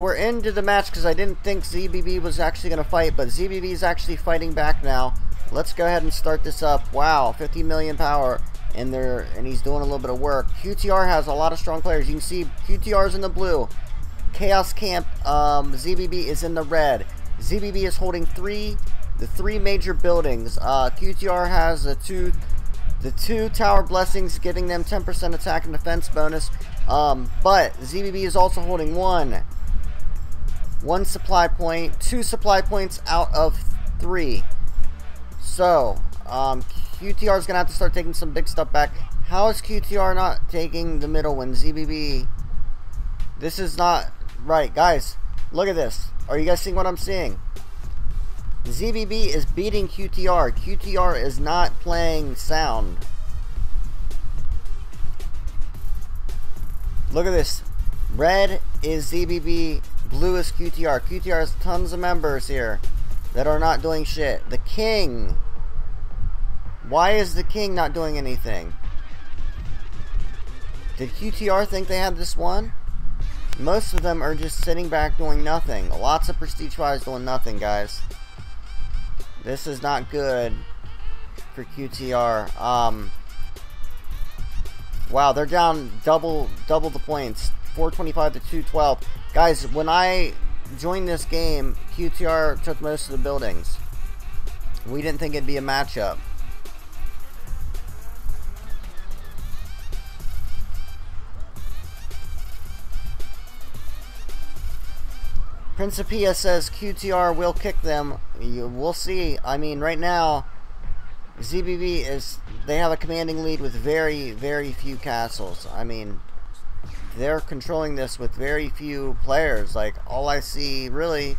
We're into the match because I didn't think ZBB was actually going to fight, but ZBB is actually fighting back now. Let's go ahead and start this up. Wow, 50 million power in there, and he's doing a little bit of work. QTR has a lot of strong players. You can see QTR is in the blue. Chaos Camp, ZBB is in the red. ZBB is holding the three major buildings. QTR has the two tower blessings, giving them 10% attack and defense bonus. But ZBB is also holding one supply point, 2 supply points out of 3. So, QTR is going to have to start taking some big stuff back. How is QTR not taking the middle when ZBB... This is not right. Guys, look at this. Are you guys seeing what I'm seeing? ZBB is beating QTR. QTR is not playing sound. Look at this. Red is ZBB. Blue is QTR. QTR has tons of members here that are not doing shit. The King. Why is the King not doing anything? Did QTR think they had this one? Most of them are just sitting back doing nothing. Lots of prestige fives doing nothing, guys. This is not good for QTR. Wow, they're down double the points. 425 to 212. Guys, when I joined this game, QTR took most of the buildings. We didn't think it'd be a matchup. Principia says QTR will kick them. We'll see. I mean, right now, ZBB they have a commanding lead with very, very few castles. I mean, they're controlling this with very few players. Like, all I see, really,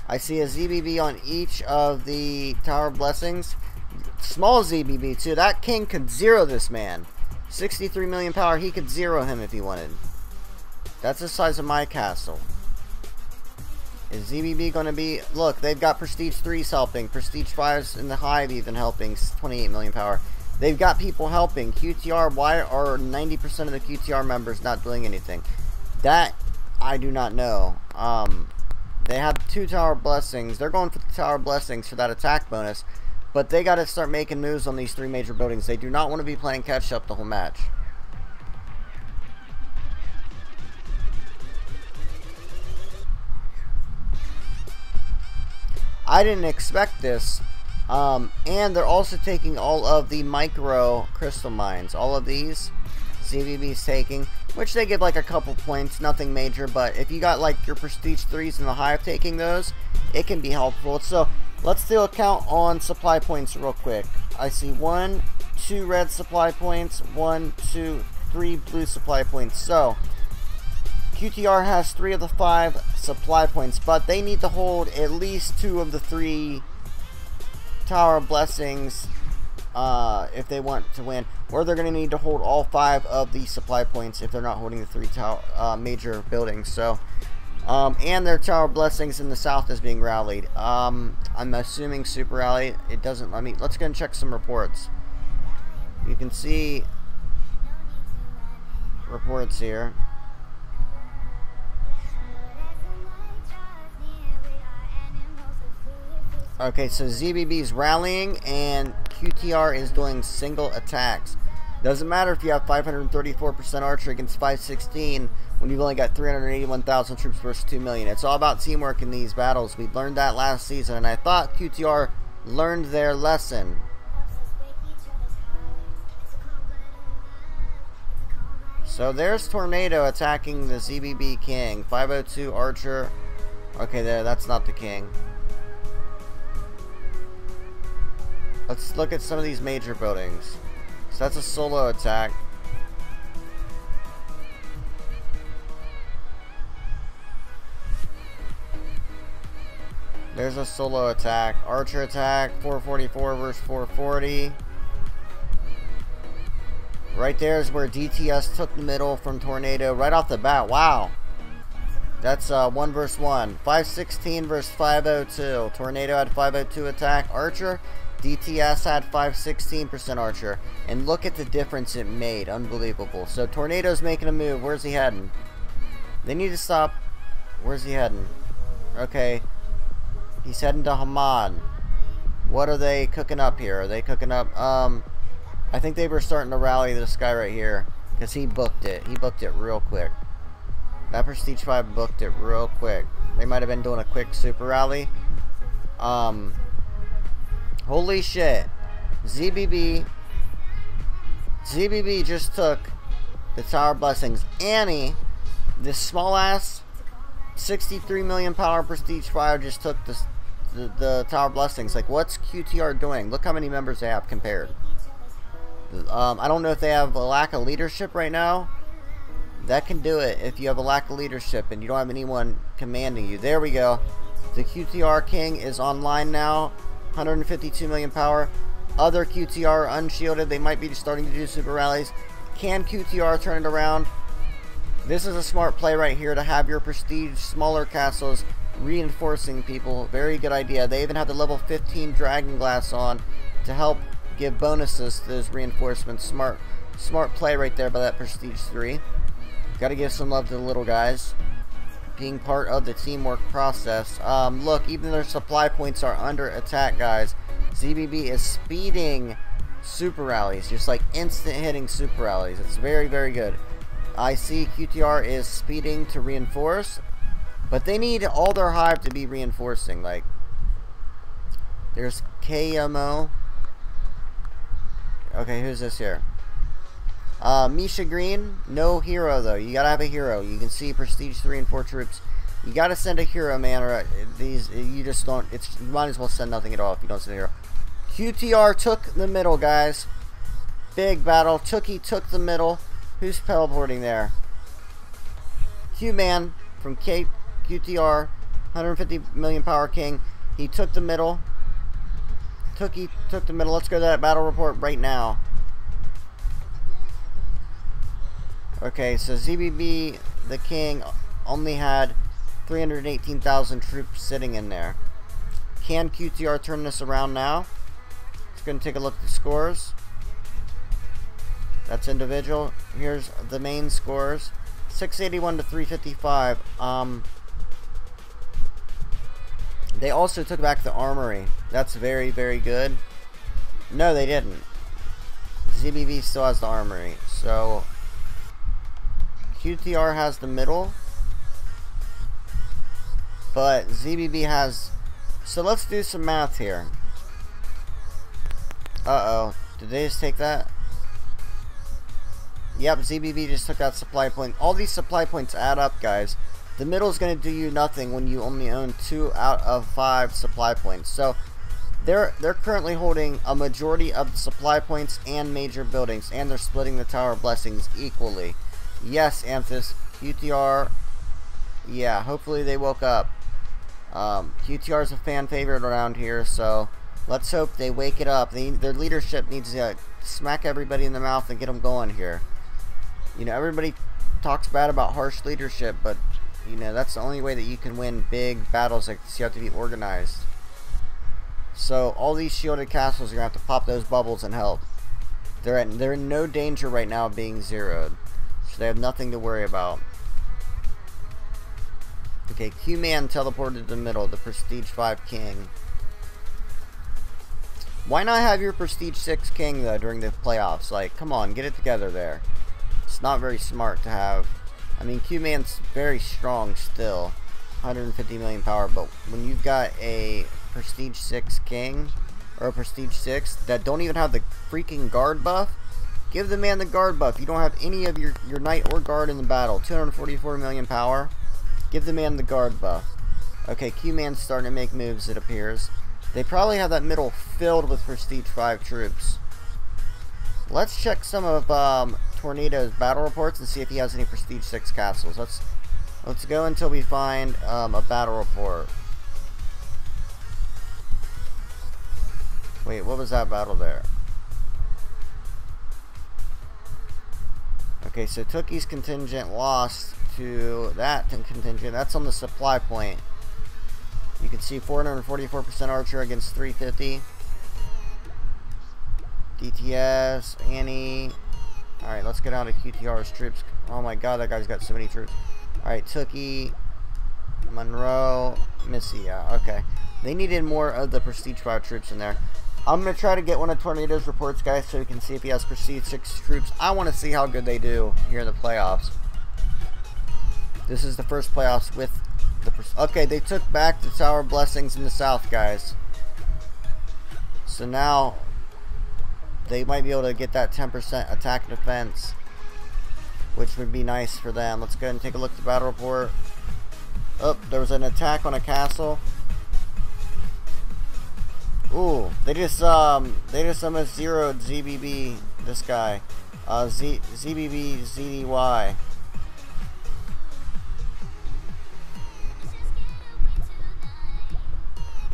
I see a ZBB on each of the tower blessings. Small ZBB, too. That King could zero this man. 63 million power. He could zero him if he wanted. That's the size of my castle. Is ZBB going to be... Look, they've got Prestige 3s helping. Prestige 5s in the hive even helping. 28 million power. They've got people helping. QTR, why are 90% of the QTR members not doing anything? That, I do not know. They have 2 tower blessings. They're going for the tower blessings for that attack bonus. But they got to start making moves on these 3 major buildings. They do not want to be playing catch up the whole match. I didn't expect this. And they're also taking all of the micro crystal mines. All of these ZBB's taking, which they give like a couple points, nothing major, but if you got like your prestige 3s in the hive taking those, it can be helpful. So let's do a count on supply points real quick. I see 1, 2 red supply points, 1, 2, 3 blue supply points. So QTR has 3 of the 5 supply points, but they need to hold at least 2 of the 3 tower blessings if they want to win, or they're going to need to hold all 5 of the supply points if they're not holding the 3 tower major buildings. So and their tower blessings in the south is being rallied. I'm assuming super rally. It doesn't let me. Let's go and check some reports. You can see reports here. Okay, so ZBB is rallying and QTR is doing single attacks. Doesn't matter if you have 534% archer against 516 when you've only got 381,000 troops versus 2 million. It's all about teamwork in these battles. We learned that last season, and I thought QTR learned their lesson. So there's Tornado attacking the ZBB King. 502 archer. Okay, there, that's not the King. Let's look at some of these major buildings. So that's a solo attack. There's a solo attack. Archer attack, 444 versus 440. Right there is where DTS took the middle from Tornado right off the bat. Wow. That's 1 versus 1. 516 versus 502. Tornado had 502 attack. Archer DTS had 516% archer. And look at the difference it made. Unbelievable. So Tornado's making a move. Where's he heading? They need to stop. Where's he heading? Okay. He's heading to Hamad. What are they cooking up here? Are they cooking up? I think they were starting to rally this guy right here. Because he booked it. He booked it real quick. That Prestige 5 booked it real quick. They might have been doing a quick super rally. Holy shit. ZBB just took the Tower Blessings. Annie, this small ass 63 million power Prestige 5 just took the Tower Blessings. Like, what's QTR doing? Look how many members they have compared. I don't know if they have a lack of leadership right now. That can do it if you have a lack of leadership and you don't have anyone commanding you. There we go. The QTR King is online now. 152 million power. Other QTR unshielded. They might be starting to do super rallies. Can QTR turn it around? This is a smart play right here to have your prestige smaller castles reinforcing people. Very good idea. They even have the level 15 Dragon Glass on to help give bonuses to those reinforcements. Smart play right there by that Prestige 3. Gotta give some love to the little guys. Being part of the teamwork process. Look, even their supply points are under attack, guys. ZBB is speeding super rallies. Just like instant hitting super rallies. It's very, very good. I see QTR is speeding to reinforce. But they need all their hive to be reinforcing. Like, there's KMO. Okay, who's this here? Misha Green, no hero though. You gotta have a hero. You can see Prestige 3 and 4 troops. You gotta send a hero, man, or these you just don't. You might as well send nothing at all if you don't send a hero. QTR took the middle, guys. Big battle. Tookie took the middle. Who's teleporting there? Q-Man from QTR, 150 million power king. He took the middle. Tookie took the middle. Let's go to that battle report right now. Okay, so ZBB, the king, only had 318,000 troops sitting in there. Can QTR turn this around now? Just going to take a look at the scores. That's individual. Here's the main scores. 681 to 355. They also took back the armory. That's very, very good. No, they didn't. ZBB still has the armory. So QTR has the middle, but ZBB has. So let's do some math here. Uh-oh. Did they just take that? Yep, ZBB just took that supply point. All these supply points add up, guys. The middle is going to do you nothing when you only own 2 out of 5 supply points. So they're currently holding a majority of the supply points and major buildings, and they're splitting the Tower Blessings equally. Yes, Amphis, QTR, yeah, hopefully they woke up. QTR is a fan favorite around here, so let's hope they wake it up. Their leadership needs to smack everybody in the mouth and get them going here. You know, everybody talks bad about harsh leadership, but, you know, that's the only way that you can win big battles like this. You have to be organized. So, all these shielded castles are going to have to pop those bubbles and help. They're in no danger right now of being zeroed. So they have nothing to worry about. Okay, Q-Man teleported to the middle, the Prestige 5 King. Why not have your Prestige 6 King, though, during the playoffs? Like, come on, get it together there. It's not very smart to have. I mean, Q-Man's very strong still. 150 million power, but when you've got a Prestige 6 King, or a Prestige 6, that don't even have the freaking guard buff, give the man the guard buff. You don't have any of your knight or guard in the battle. 244 million power. Give the man the guard buff. Okay, Q-Man's starting to make moves, it appears. They probably have that middle filled with Prestige 5 troops. Let's check some of Tornado's battle reports and see if he has any Prestige 6 castles. Let's go until we find a battle report. Wait, what was that battle there? Okay, so Tookie's contingent lost to that contingent. That's on the supply point. You can see 444% archer against 350. DTS, Annie. Alright, let's get out of QTR's troops. Oh my god, that guy's got so many troops. Alright, Tookie, Monroe, Missy. Yeah, okay. They needed more of the Prestige 5 troops in there. I'm going to try to get one of Tornado's reports, guys, so we can see if he has Prestige 6 troops. I want to see how good they do here in the playoffs. This is the first playoffs with the... Okay, they took back the Tower Blessings in the south, guys. So now they might be able to get that 10% attack and defense, which would be nice for them. Let's go ahead and take a look at the battle report. Oh, there was an attack on a castle. Ooh, they just almost zeroed ZBB, this guy. ZBB, ZDY.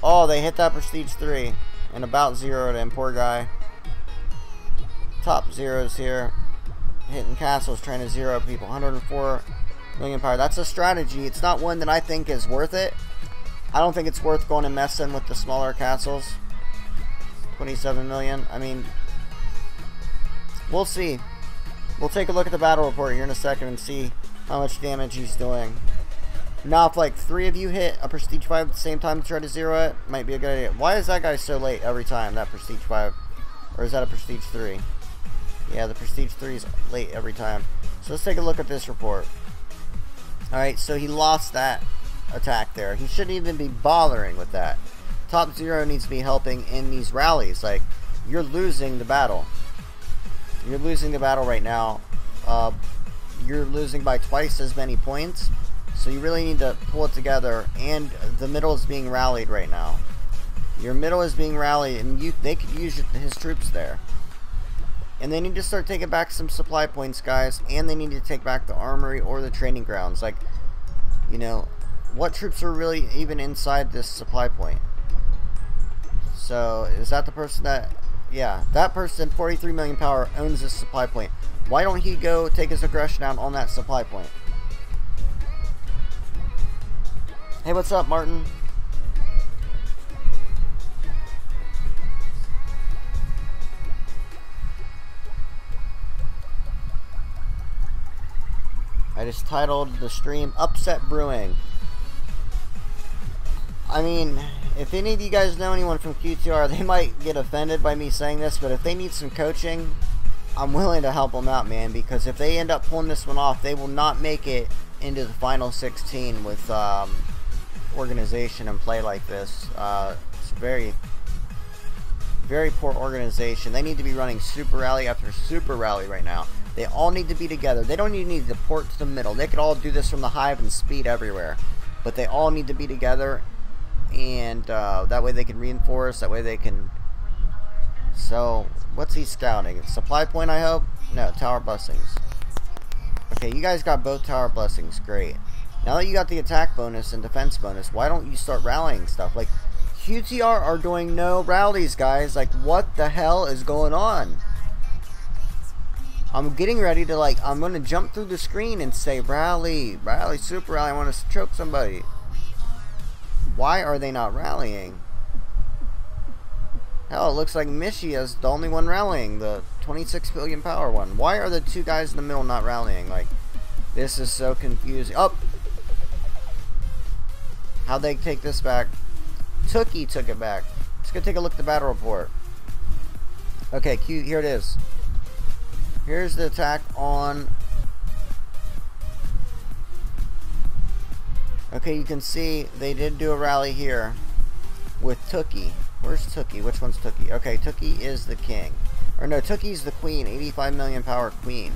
Oh, they hit that Prestige 3 and about zeroed him, poor guy. Top zeros here. Hitting castles, trying to zero people. 104 million power. That's a strategy. It's not one that I think is worth it. I don't think it's worth going and messing with the smaller castles. 27 million. I mean, we'll see. We'll take a look at the battle report here in a second and see how much damage he's doing. Now, if like 3 of you hit a Prestige 5 at the same time to try to zero it, might be a good idea. Why is that guy so late every time, that Prestige 5? Or is that a Prestige 3? Yeah, the Prestige 3 is late every time. So let's take a look at this report. Alright, so he lost that attack there. He shouldn't even be bothering with that. Top 0 needs to be helping in these rallies. Like, you're losing the battle. You're losing the battle right now. You're losing by twice as many points. So you really need to pull it together. And the middle is being rallied right now. Your middle is being rallied, and they could use his troops there. And they need to start taking back some supply points, guys. And they need to take back the armory or the training grounds. Like, you know, what troops are really even inside this supply point? So, is that the person that... Yeah, that person, 43 million power, owns this supply point. Why don't he go take his aggression out on that supply point? Hey, what's up, Martin? I just titled the stream Upset Brewing. I mean, if any of you guys know anyone from QTR, they might get offended by me saying this, but if they need some coaching, I'm willing to help them out, man, because if they end up pulling this one off, they will not make it into the final 16 with organization and play like this. It's very, very poor organization. They need to be running super rally after super rally right now. They all need to be together. They don't even need to port to the middle. They could all do this from the hive and speed everywhere. But they all need to be together. And that way they can reinforce. That way they can... So, what's he scouting? Supply point, I hope? No, tower blessings. Okay, you guys got both tower blessings. Great. Now that you got the attack bonus and defense bonus, why don't you start rallying stuff? Like, QTR are doing no rallies, guys. Like, what the hell is going on? I'm getting ready to, like, I'm going to jump through the screen and say, rally, rally, super rally, I want to choke somebody. Why are they not rallying? Hell, it looks like Mishia's the only one rallying, the 26 billion power one. Why are the two guys in the middle not rallying? Like, this is so confusing. Oh! How'd they take this back? Tookie took it back. Let's go take a look at the battle report. Okay, here it is. Here's the attack on... Okay, you can see they did do a rally here with Tookie. Where's Tookie? Which one's Tookie? Okay, Tookie is the king. Or no, Tookie's the queen. 85 million power queen.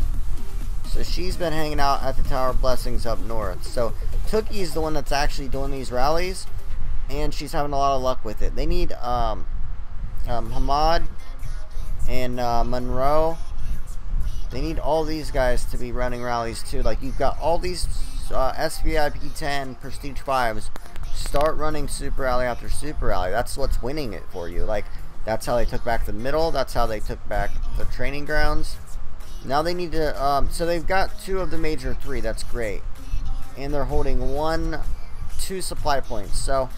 So she's been hanging out at the Tower of Blessings up north. So Tookie's the one that's actually doing these rallies. And she's having a lot of luck with it. They need Hamad and Monroe. They need all these guys to be running rallies too. Like, you've got all these SVIP 10 Prestige 5s. Start running super rally after super rally. That's what's winning it for you. Like, that's how they took back the middle. That's how they took back the training grounds. Now they need to, so they've got 2 of the major 3. That's great. And they're holding 2 supply points. So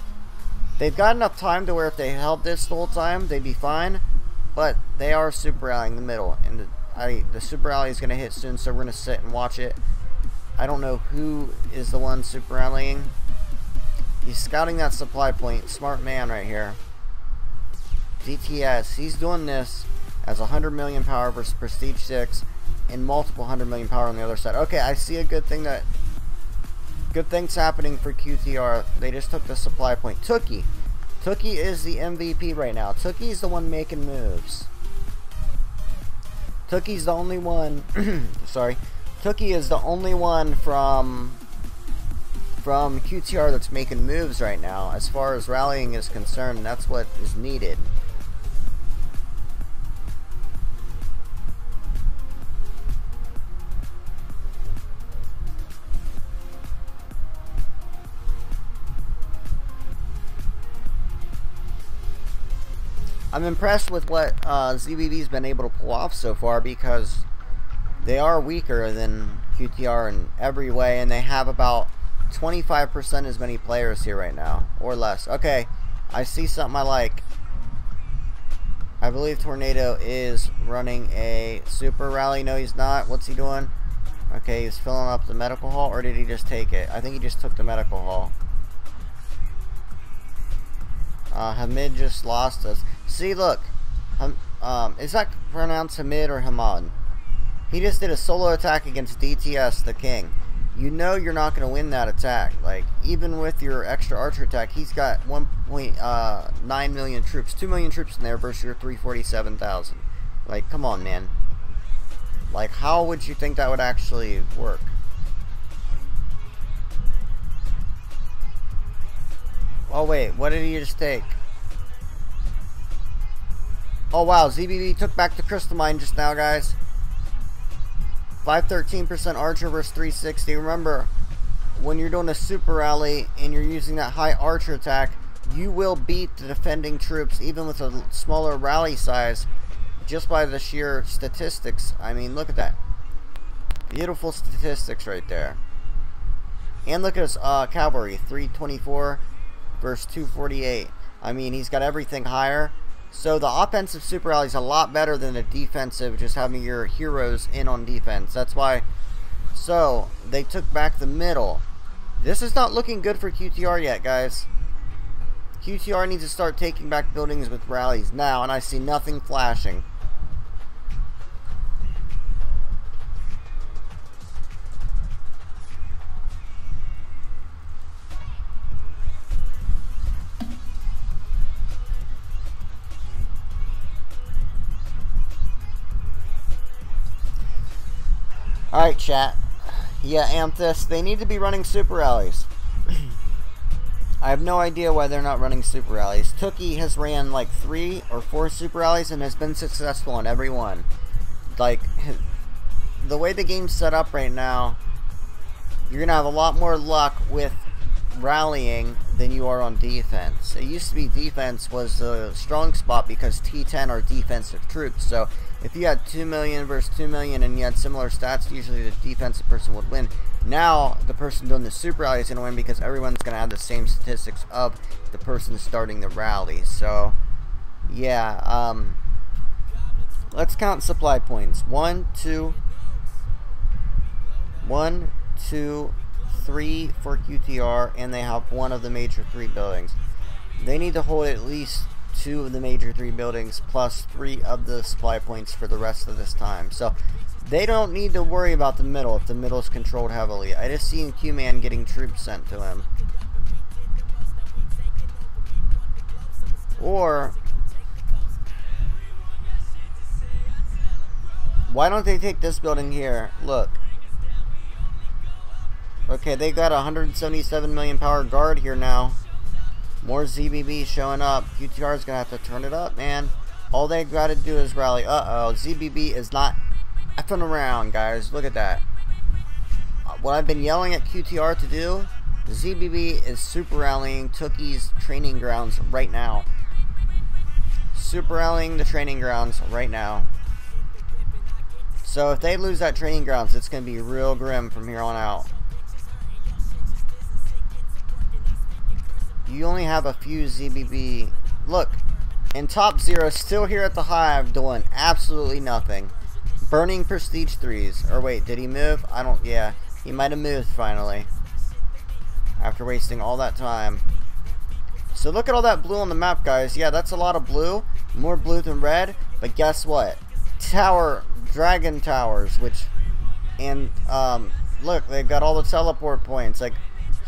they've got enough time to where if they held this the whole time, they'd be fine. But they are super rallying the middle, and the super rally is going to hit soon, so we're going to sit and watch it. I don't know who is the one super rallying. He's scouting that supply point. Smart man right here. DTS. He's doing this as 100 million power versus Prestige 6 and multiple 100 million power on the other side. Okay, I see a good thing that... Good things happening for QTR. They just took the supply point. Tookie. Tookie is the MVP right now. Tookie's the one making moves. Tookie's the only one... sorry. Tookie is the only one from QTR that's making moves right now as far as rallying is concerned, and that's what is needed. I'm impressed with what ZBB's been able to pull off so far, because they are weaker than QTR in every way, and they have about 25% as many players here right now, or less. Okay, I see something I like. I believe Tornado is running a super rally. No, he's not. What's he doing? Okay, he's filling up the medical hall, or did he just take it? I think he just took the medical hall. Hamid just lost us. See, look. Is that pronounced Hamid or Hamad? He just did a solo attack against DTS, the king. You know you're not going to win that attack. Like, even with your extra archer attack, he's got 1.9 million troops. 2 million troops in there versus your 347,000. Like, come on, man. Like, how would you think that would actually work? Oh, wait. What did he just take? Oh, wow. ZBB took back the crystal mine just now, guys. 513% archer versus 360. Remember, when you're doing a super rally and you're using that high archer attack, you will beat the defending troops even with a smaller rally size just by the sheer statistics. I mean, look at that. Beautiful statistics right there. And look at his cavalry, 324 versus 248. I mean, he's got everything higher. So the offensive super rally is a lot better than the defensive, just having your heroes in on defense. That's why. So they took back the middle. This is not looking good for QTR yet, guys. QTR needs to start taking back buildings with rallies now, and I see nothing flashing. Alright, chat. Yeah, Amethyst, they need to be running super rallies. I have no idea why they're not running super rallies. Tookie has ran like 3 or 4 super rallies and has been successful on every one. Like, the way the game's set up right now, you're going to have a lot more luck with rallying than you are on defense. It used to be defense was the strong spot because T10 are defensive troops. So if you had 2 million versus 2 million and you had similar stats, usually the defensive person would win. Now the person doing the super rally is going to win because everyone's going to have the same statistics of the person starting the rally. So yeah, let's count supply points. 1, 2, 3 for QTR, and they have one of the major 3 buildings. They need to hold at least 2 of the major 3 buildings plus 3 of the supply points for the rest of this time. So they don't need to worry about the middle if the middle is controlled heavily. I just seen Q-Man getting troops sent to him. Or why don't they take this building here? Look. Okay, they got a 177 million power guard here now. More ZBB showing up. QTR's gonna have to turn it up, man. All they gotta do is rally. Uh-oh, ZBB is not effing around, guys. Look at that. What I've been yelling at QTR to do, ZBB is super rallying Tookie's training grounds right now. Super rallying the training grounds right now. So if they lose that training grounds, it's gonna be real grim from here on out. You only have a few ZBB. Look, And Top Zero still here at the hive doing absolutely nothing. Burning prestige 3s. Or wait, did he move? I don't, yeah. He might have moved finally. After wasting all that time. So look at all that blue on the map, guys. Yeah, that's a lot of blue. More blue than red. But guess what? Dragon towers, which, and, look, they've got all the teleport points. Like,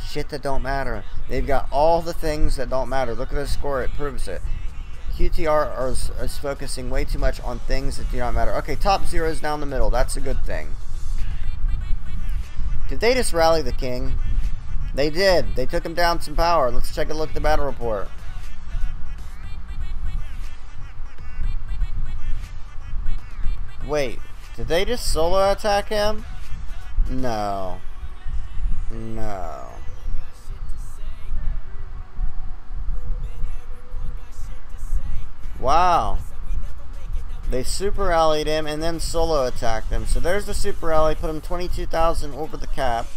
shit that don't matter. They've got all the things that don't matter. Look at the score. It proves it. QTR is focusing way too much on things that do not matter. Okay, Top Zero is down the middle. That's a good thing. Did they just rally the king? They did. They took him down some power. Let's take a look at the battle report. Wait, did they just solo attack him? No. No. Wow. They super rallied him and then solo attacked him. So there's the super rally. Put him 22,000 over the cap.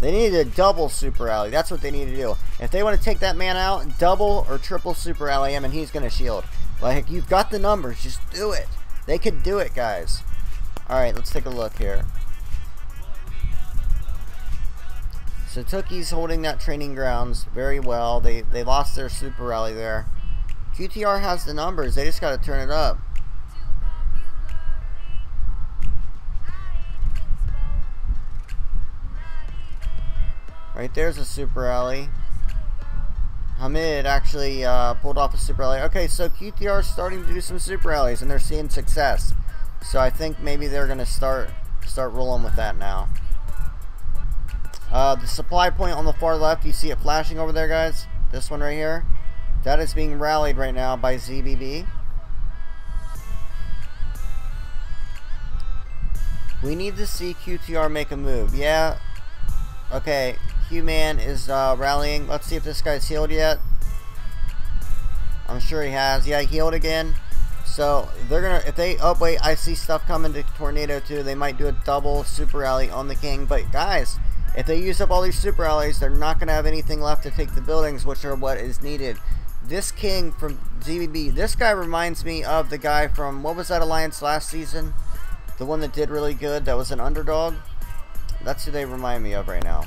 They need a double super rally. That's what they need to do. If they want to take that man out, double or triple super rally him and he's going to shield. Like, you've got the numbers. Just do it. They could do it, guys. Alright, let's take a look here. So Tookie's holding that training grounds very well. They lost their super rally there. QTR has the numbers. They just got to turn it up. Right there's a super rally. Hamid actually pulled off a super rally. Okay, so QTR is starting to do some super rallies, and they're seeing success. So I think maybe they're going to start rolling with that now. The supply point on the far left, you see it flashing over there, guys? This one right here. That is being rallied right now by ZBB. We need to see QTR make a move. Yeah. Okay. Q-Man is rallying. Let's see if this guy's healed yet. I'm sure he has. Yeah, he healed again. So they're gonna, if they, oh wait, I see stuff coming to Tornado too. They might do a double super rally on the king. But guys, if they use up all these super rallies, they're not gonna have anything left to take the buildings, which are what is needed. This king from ZBB, this guy reminds me of the guy from, what was that alliance last season? The one that did really good, that was an underdog. That's who they remind me of right now.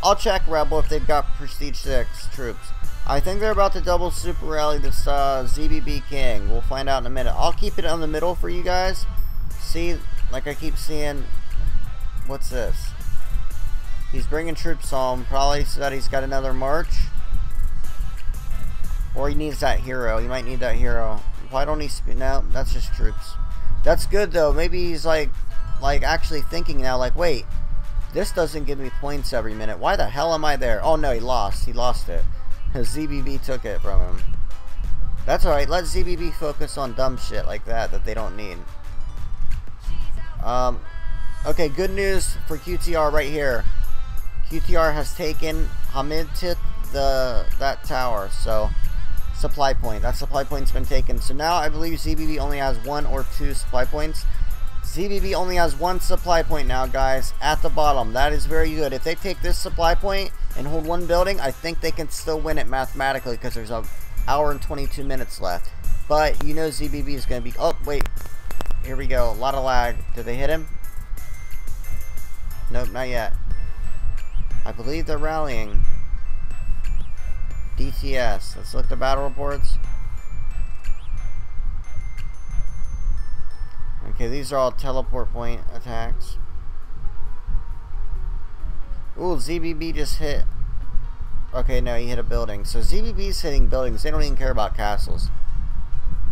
I'll check Rebel if they've got Prestige 6 troops. I think they're about to double super rally this ZBB King. We'll find out in a minute. I'll keep it on the middle for you guys. See, like I keep seeing, what's this? He's bringing troops home, probably so that he's got another march. Or he needs that hero. He might need that hero. Why don't he speed? No, that's just troops. That's good though. Maybe he's like actually thinking now, like, wait, this doesn't give me points every minute. Why the hell am I there? Oh no, he lost. He lost it. ZBB took it from him. That's alright. Let ZBB focus on dumb shit like that they don't need. Okay, good news for QTR right here. QTR has taken Hamid to that tower. So, supply point. That supply point's been taken. So now I believe ZBB only has 1 or 2 supply points. ZBB only has 1 supply point now, guys, at the bottom. That is very good. If they take this supply point and hold 1 building, I think they can still win it mathematically because there's an hour and 22 minutes left. But you know ZBB is going to be... Oh, wait. Here we go. A lot of lag. Did they hit him? Nope, not yet. I believe they're rallying. DTS. Let's look at the battle reports. Okay, these are all teleport point attacks. Ooh, ZBB just hit. Okay, no, he hit a building. So ZBB's hitting buildings. They don't even care about castles.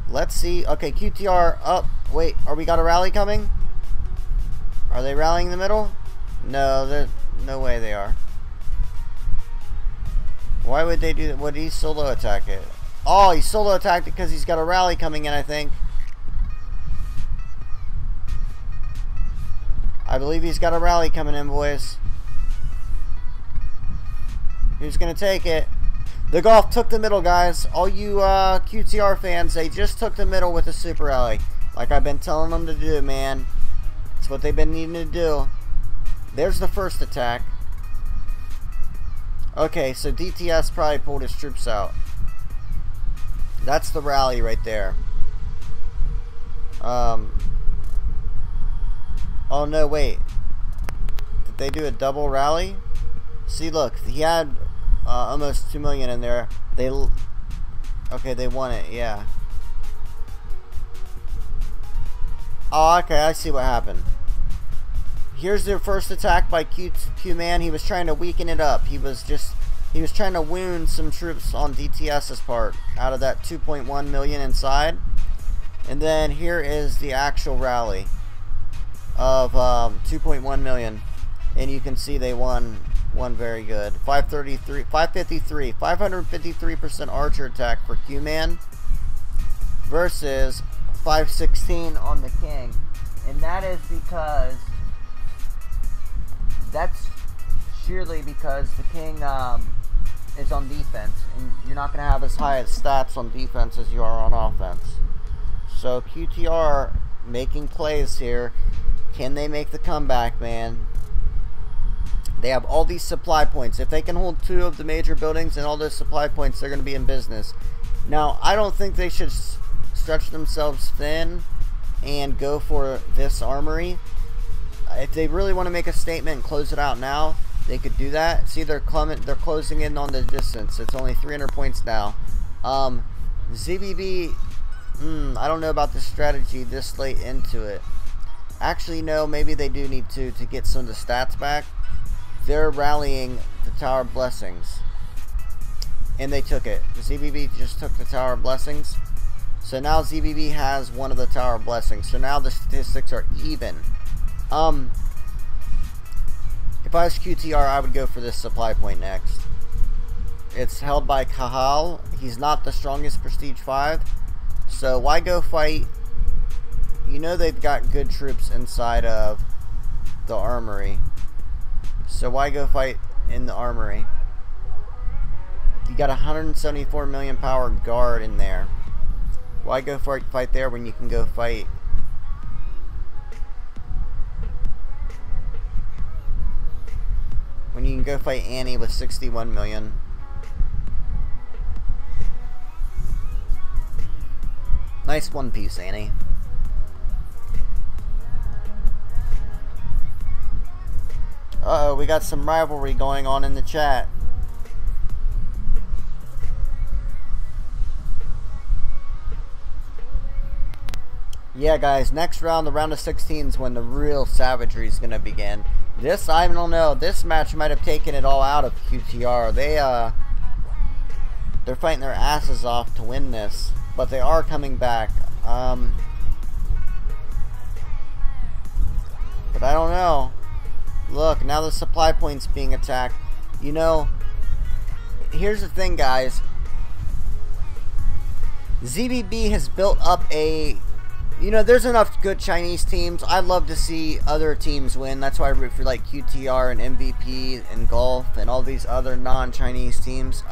Let's see. Okay, QTR up. Wait, are we got a rally coming? Are they rallying in the middle? No, there's no way they are. Why would they do that? Would he solo attack it? Oh, he solo attacked it because he's got a rally coming in, I think. I believe he's got a rally coming in, boys. Who's going to take it? The Golf took the middle, guys. All you QTR fans, they just took the middle with a super rally. Like I've been telling them to do, man. It's what they've been needing to do. There's the first attack. Okay, so DTS probably pulled his troops out. That's the rally right there. Oh no, wait. Did they do a double rally? See, look, he had almost 2 million in there. Okay, they won it, yeah. Oh, okay, I see what happened. Here's their first attack by Q-Man. He was trying to weaken it up. He was trying to wound some troops on DTS's part out of that 2.1 million inside. And then here is the actual rally of 2.1 million. And you can see they won very good. 553% archer attack for Q-Man versus 516 on the King. And that is because that's surely because the King is on defense, and you're not going to have as high stats on defense as you are on offense. So QTR making plays here. Can they make the comeback, man? They have all these supply points. If they can hold 2 of the major buildings and all those supply points, they're going to be in business. Now, I don't think they should stretch themselves thin and go for this armory. If they really want to make a statement and close it out now, they could do that. See, they're closing in on the distance. It's only 300 points now. ZBB, I don't know about this strategy this late into it. Actually, no, maybe they do need to get some of the stats back. They're rallying the Tower of Blessings. And they took it. ZBB just took the Tower of Blessings. So now ZBB has one of the Tower of Blessings. So now the statistics are even. If I was QTR, I would go for this supply point next. It's held by Kahal. He's not the strongest Prestige 5. So why go fight? You know they've got good troops inside of the armory. So why go fight in the armory? You got 174 million power guard in there. Why go fight there when you can go fight? When you can go fight Annie with 61 million. Nice one piece, Annie. Uh-oh, we got some rivalry going on in the chat. Yeah, guys, next round, the round of 16 is when the real savagery is going to begin. This, I don't know, this match might have taken it all out of QTR. They're fighting their asses off to win this, but they are coming back. But I don't know. Look, now the supply point's being attacked. You know, here's the thing, guys. ZBB has built up a... You know, there's enough good Chinese teams. I'd love to see other teams win. That's why I root for, like, QTR and MVP and Golf and all these other non-Chinese teams.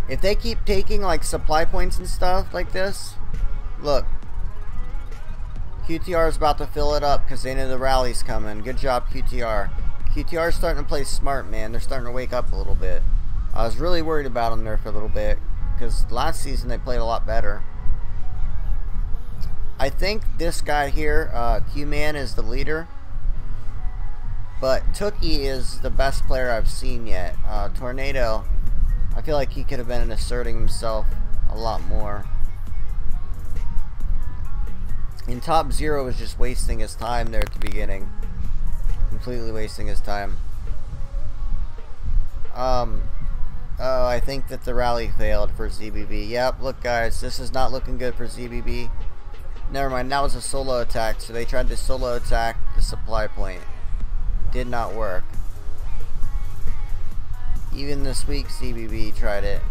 If they keep taking, like, supply points and stuff like this, look. QTR is about to fill it up because they know the rally's coming. Good job, QTR. QTR is starting to play smart, man. They're starting to wake up a little bit. I was really worried about them there for a little bit because last season they played a lot better. I think this guy here, Q-Man, is the leader. But Tookie is the best player I've seen yet. Tornado, I feel like he could have been asserting himself a lot more. And Top Zero was just wasting his time there at the beginning. Completely wasting his time. Oh, I think that the rally failed for ZBB. Yep, look guys, this is not looking good for ZBB. Never mind, that was a solo attack. So they tried to solo attack the supply point. Did not work. Even this week, ZBB tried it.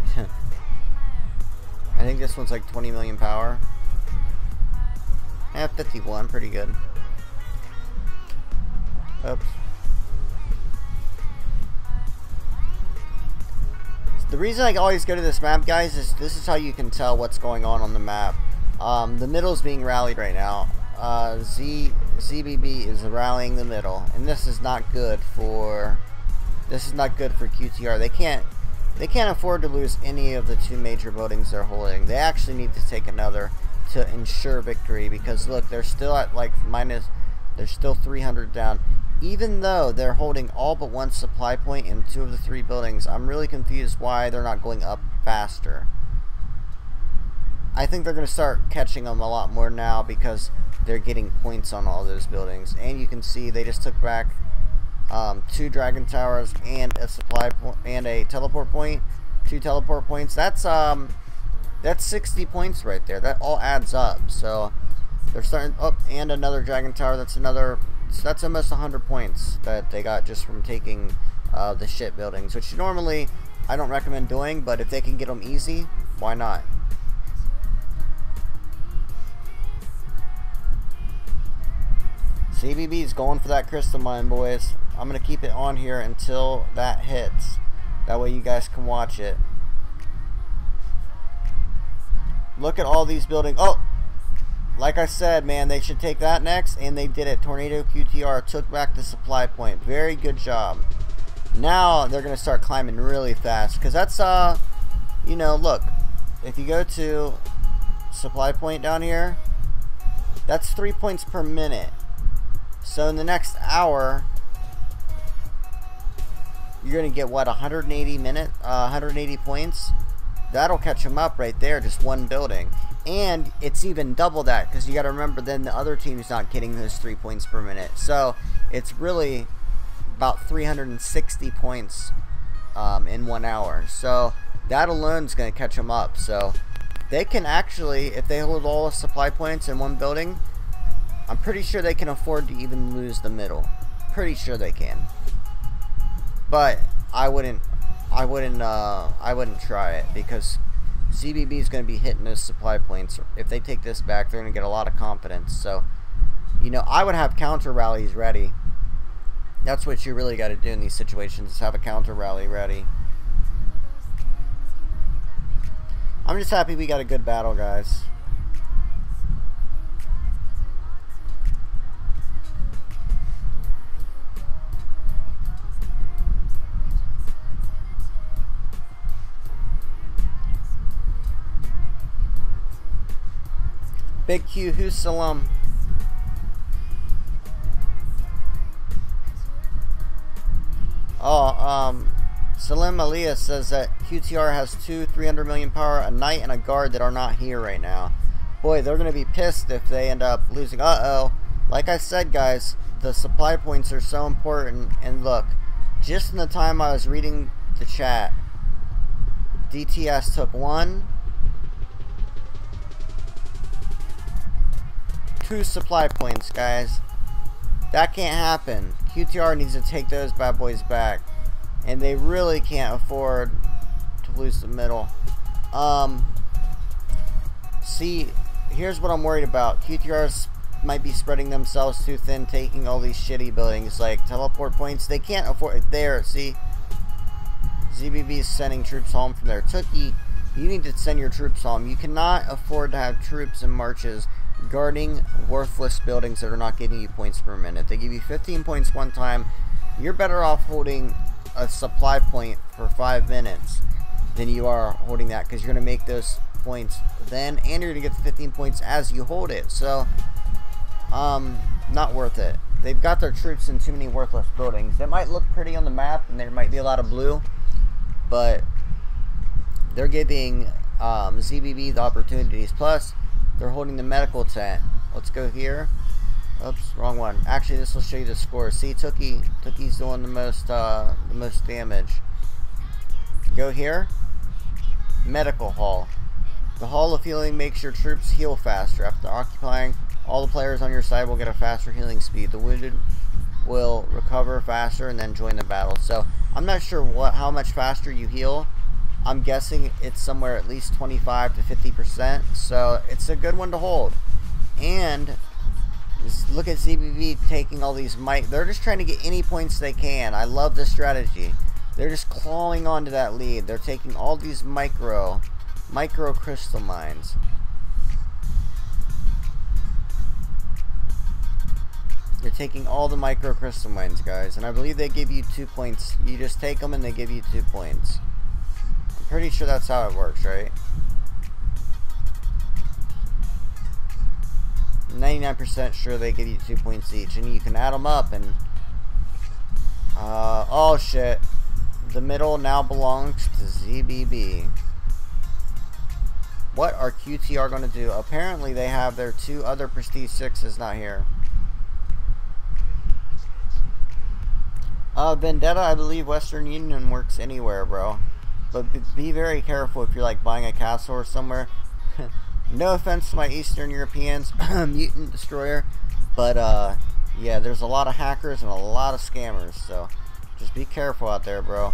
I think this one's like 20 million power. 51, pretty good. Oops. The reason I always go to this map, guys, is this is how you can tell what's going on the map. The middle is being rallied right now. ZBB is rallying the middle, and this is not good for QTR. They can't afford to lose any of the two major buildings they're holding. They actually need to take another to ensure victory, because look, they're still at like they're still 300 down. Even though they're holding all but one supply point in two of the three buildings, I'm really confused why they're not going up faster. I think they're going to start catching them a lot more now because they're getting points on all those buildings. And you can see they just took back 2 dragon towers and a supply point and a teleport point. 2 teleport points. That's 60 points right there. That all adds up. So they're starting up, and another dragon tower. That's almost 100 points that they got just from taking the shit buildings, which normally I don't recommend doing, but if they can get them easy, why not? ZBB is going for that crystal mine, boys. I'm going to keep it on here until that hits. That way you guys can watch it. Look at all these buildings. Oh! Like I said, man, they should take that next, and they did it. Tornado QTR took back the supply point. Very good job. Now they're going to start climbing really fast, because that's, you know, look. If you go to supply point down here, that's 3 points per minute. So in the next hour, you're going to get, what, 180 points? That'll catch them up right there, just one building. And it's even double that, because you got to remember then the other team's not getting those 3 points per minute. So it's really about 360 points in 1 hour. So that alone is going to catch them up. So they can actually, if they hold all the supply points in one building, I'm pretty sure they can afford to even lose the middle. Pretty sure they can. But I wouldn't try it, because ZBB is going to be hitting those supply points. If they take this back, they're going to get a lot of confidence. So, you know, I would have counter rallies ready. That's what you really got to do in these situations, is have a counter rally ready. I'm just happy we got a good battle, guys. Big Q, who's Salam? Oh, Salim Aliyah says that QTR has 2 300 million power, a knight and a guard that are not here right now. Boy, they're going to be pissed if they end up losing. Uh-oh. Like I said, guys, the supply points are so important. And look, just in the time I was reading the chat, DTS took 1, 2 supply points, guys. That can't happen. QTR needs to take those bad boys back, and they really can't afford to lose the middle. See, here's what I'm worried about. QTRs might be spreading themselves too thin, taking all these shitty buildings like teleport points. They can't afford it. There, see, ZBB is sending troops home from there. Tookie, you need to send your troops home. You cannot afford to have troops in marches guarding worthless buildings that are not giving you points per minute. They give you 15 points one time. You're better off holding a supply point for 5 minutes than you are holding that, because you're going to make those points then, and you're going to get the 15 points as you hold it. So not worth it. They've got their troops in too many worthless buildings. It might look pretty on the map and there might be a lot of blue, but they're giving ZBB the opportunities. Plus, they're holding the medical tent. Let's go here. Oops, wrong one. Actually, this will show you the score. See, Tookie's doing the most damage. Go here. Medical hall. The Hall of Healing makes your troops heal faster. After occupying, all the players on your side will get a faster healing speed. The wounded will recover faster and then join the battle. So I'm not sure how much faster you heal. I'm guessing it's somewhere at least 25 to 50%. So it's a good one to hold. And look at ZBB taking all these they're just trying to get any points they can. I love this strategy. They're just clawing onto that lead. They're taking all these micro crystal mines. You're taking all the micro crystal mines, guys, and I believe they give you 2 points. You just take them and they give you 2 points. I'm pretty sure that's how it works, right? 99% sure they give you 2 points each, and you can add them up and oh shit, the middle now belongs to ZBB. What are QTR going to do? Apparently they have their 2 other Prestige 6s not here. Vendetta, I believe Western Union works anywhere, bro. But be very careful if you're like buying a castle or somewhere. No offense to my Eastern Europeans, Mutant Destroyer. But, yeah, there's a lot of hackers and a lot of scammers. So, just be careful out there, bro.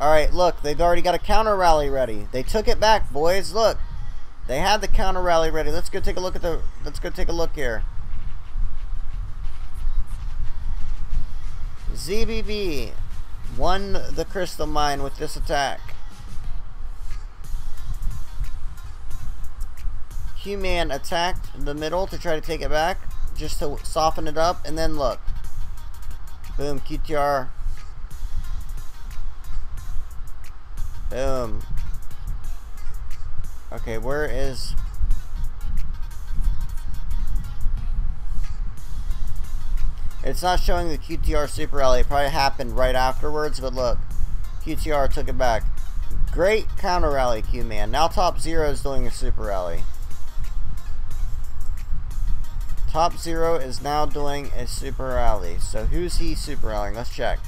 Alright, look, they've already got a counter rally ready. They took it back, boys. Look. They had the counter rally ready. Let's go take a look at the... Let's go take a look here. ZBB won the crystal mine with this attack. Q-Man attacked the middle to try to take it back, just to soften it up, and then look. Boom, QTR. Boom. Okay, where is... It's not showing the QTR super rally. It probably happened right afterwards, but look. QTR took it back. Great counter rally, Q-Man. Now Top Zero is doing a super rally. Top Zero is now doing a super rally. So who's he super rallying? Let's check.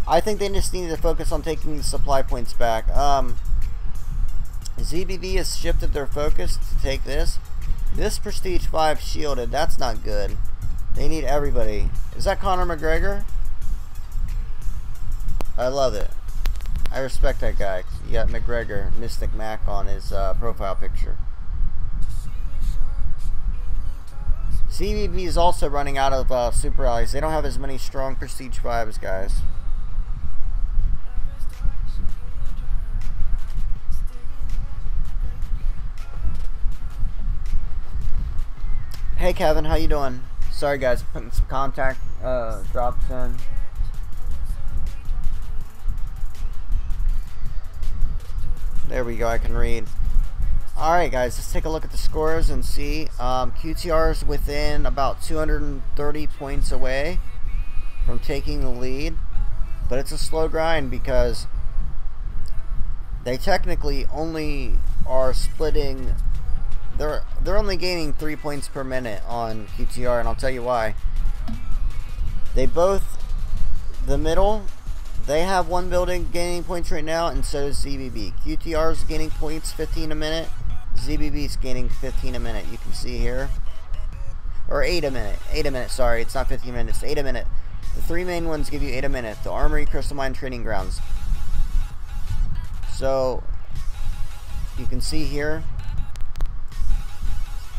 I think they just need to focus on taking the supply points back. ZBB has shifted their focus to take this. This Prestige 5 shielded. That's not good. They need everybody. Is that Conor McGregor? I love it. I respect that guy. You got McGregor, Mystic Mac on his profile picture. ZBB is also running out of super rallies. They don't have as many strong Prestige 5s, guys. Hey Kevin, how you doing? Sorry guys, putting some contact drops in. There we go, I can read. Alright guys, let's take a look at the scores and see. QTR is within about 230 points away from taking the lead. But it's a slow grind because they technically only are splitting... They're only gaining 3 points per minute on QTR, and I'll tell you why. They both, the middle, they have one building gaining points right now, and so is ZBB. QTR is gaining points 15 a minute. ZBB is gaining 15 a minute. You can see here, or 8 a minute. 8 a minute. Sorry, it's not 15 minutes. 8 a minute. The 3 main ones give you 8 a minute. The Armory, Crystal Mine, Training Grounds. So you can see here.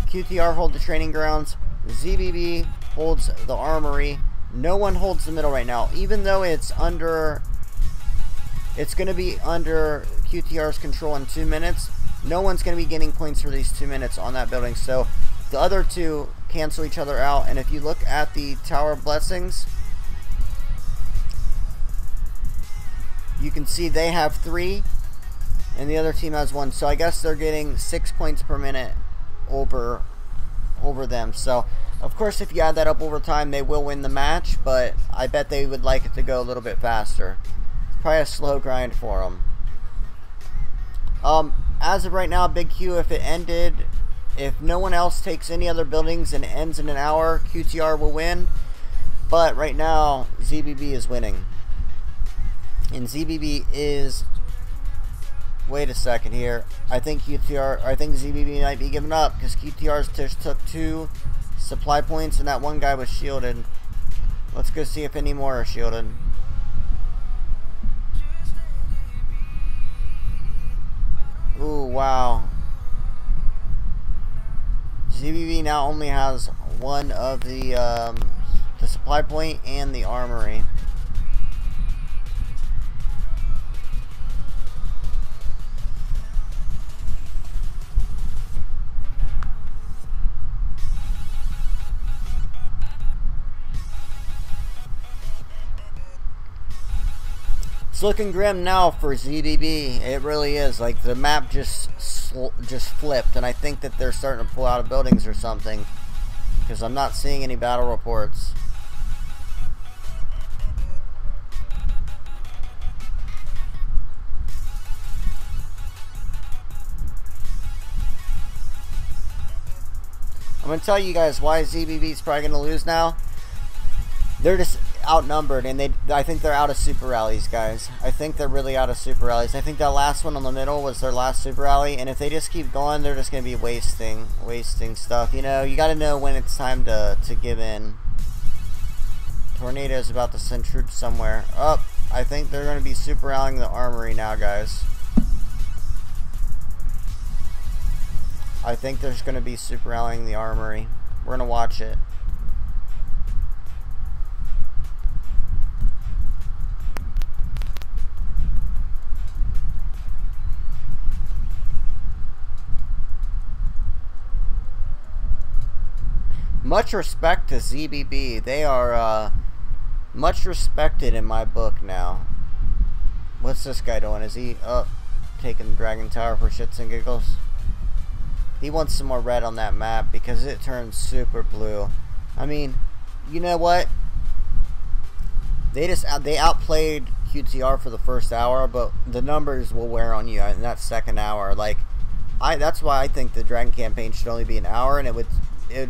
QTR hold the training grounds. ZBB holds the armory. No one holds the middle right now, even though it's under. It's going to be under QTR's control in 2 minutes. No one's going to be getting points for these 2 minutes on that building. So the other two cancel each other out. And if you look at the Tower of Blessings, you can see they have 3, and the other team has 1. So I guess they're getting 6 points per minute over them. So of course if you add that up over time, they will win the match, but I bet they would like it to go a little bit faster. It's probably a slow grind for them. As of right now, Big Q, if it ended, if no one else takes any other buildings and it ends in an hour, QTR will win. But right now ZBB is winning, and ZBB is... Wait a second here. I think ZBB might be giving up because QTR just took 2 supply points and that one guy was shielded. Let's go see if any more are shielded. Ooh, wow. ZBB now only has 1 of the supply point and the armory. It's looking grim now for ZBB. It really is. Like, the map just flipped, and I think that they're starting to pull out of buildings or something, because I'm not seeing any battle reports. I'm going to tell you guys why ZBB is probably going to lose now. They're just outnumbered, and I think they're out of super rallies, guys. I think they're really out of super rallies. I think that last one on the middle was their last super rally, and if they just keep going, they're just going to be wasting stuff. You know, you got to know when it's time to give in. Tornado's about to send troops somewhere. Oh, I think they're going to be super rallying the armory now, guys. I think there's going to be super rallying the armory. We're going to watch it. Much respect to ZBB. They are much respected in my book now. What's this guy doing? Is he taking Dragon Tower for shits and giggles? He wants some more red on that map because it turns super blue. I mean, you know what? They outplayed QTR for the first hour, but the numbers will wear on you in that second hour. Like, that's why I think the Dragon campaign should only be an hour, and it would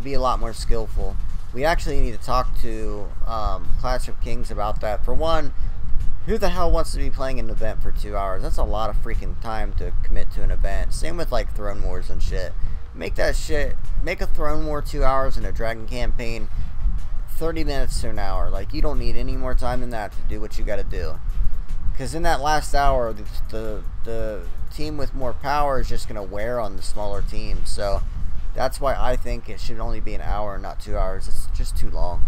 be a lot more skillful. We actually need to talk to Clash of Kings about that. For one, who the hell wants to be playing an event for 2 hours? That's a lot of freaking time to commit to an event. Same with like Throne Wars and shit. Make a Throne War 2 hours and a Dragon campaign 30 minutes to an hour. Like, you don't need any more time than that to do what you got to do. Because in that last hour, the team with more power is just going to wear on the smaller team. So that's why I think it should only be an hour, not 2 hours. It's just too long.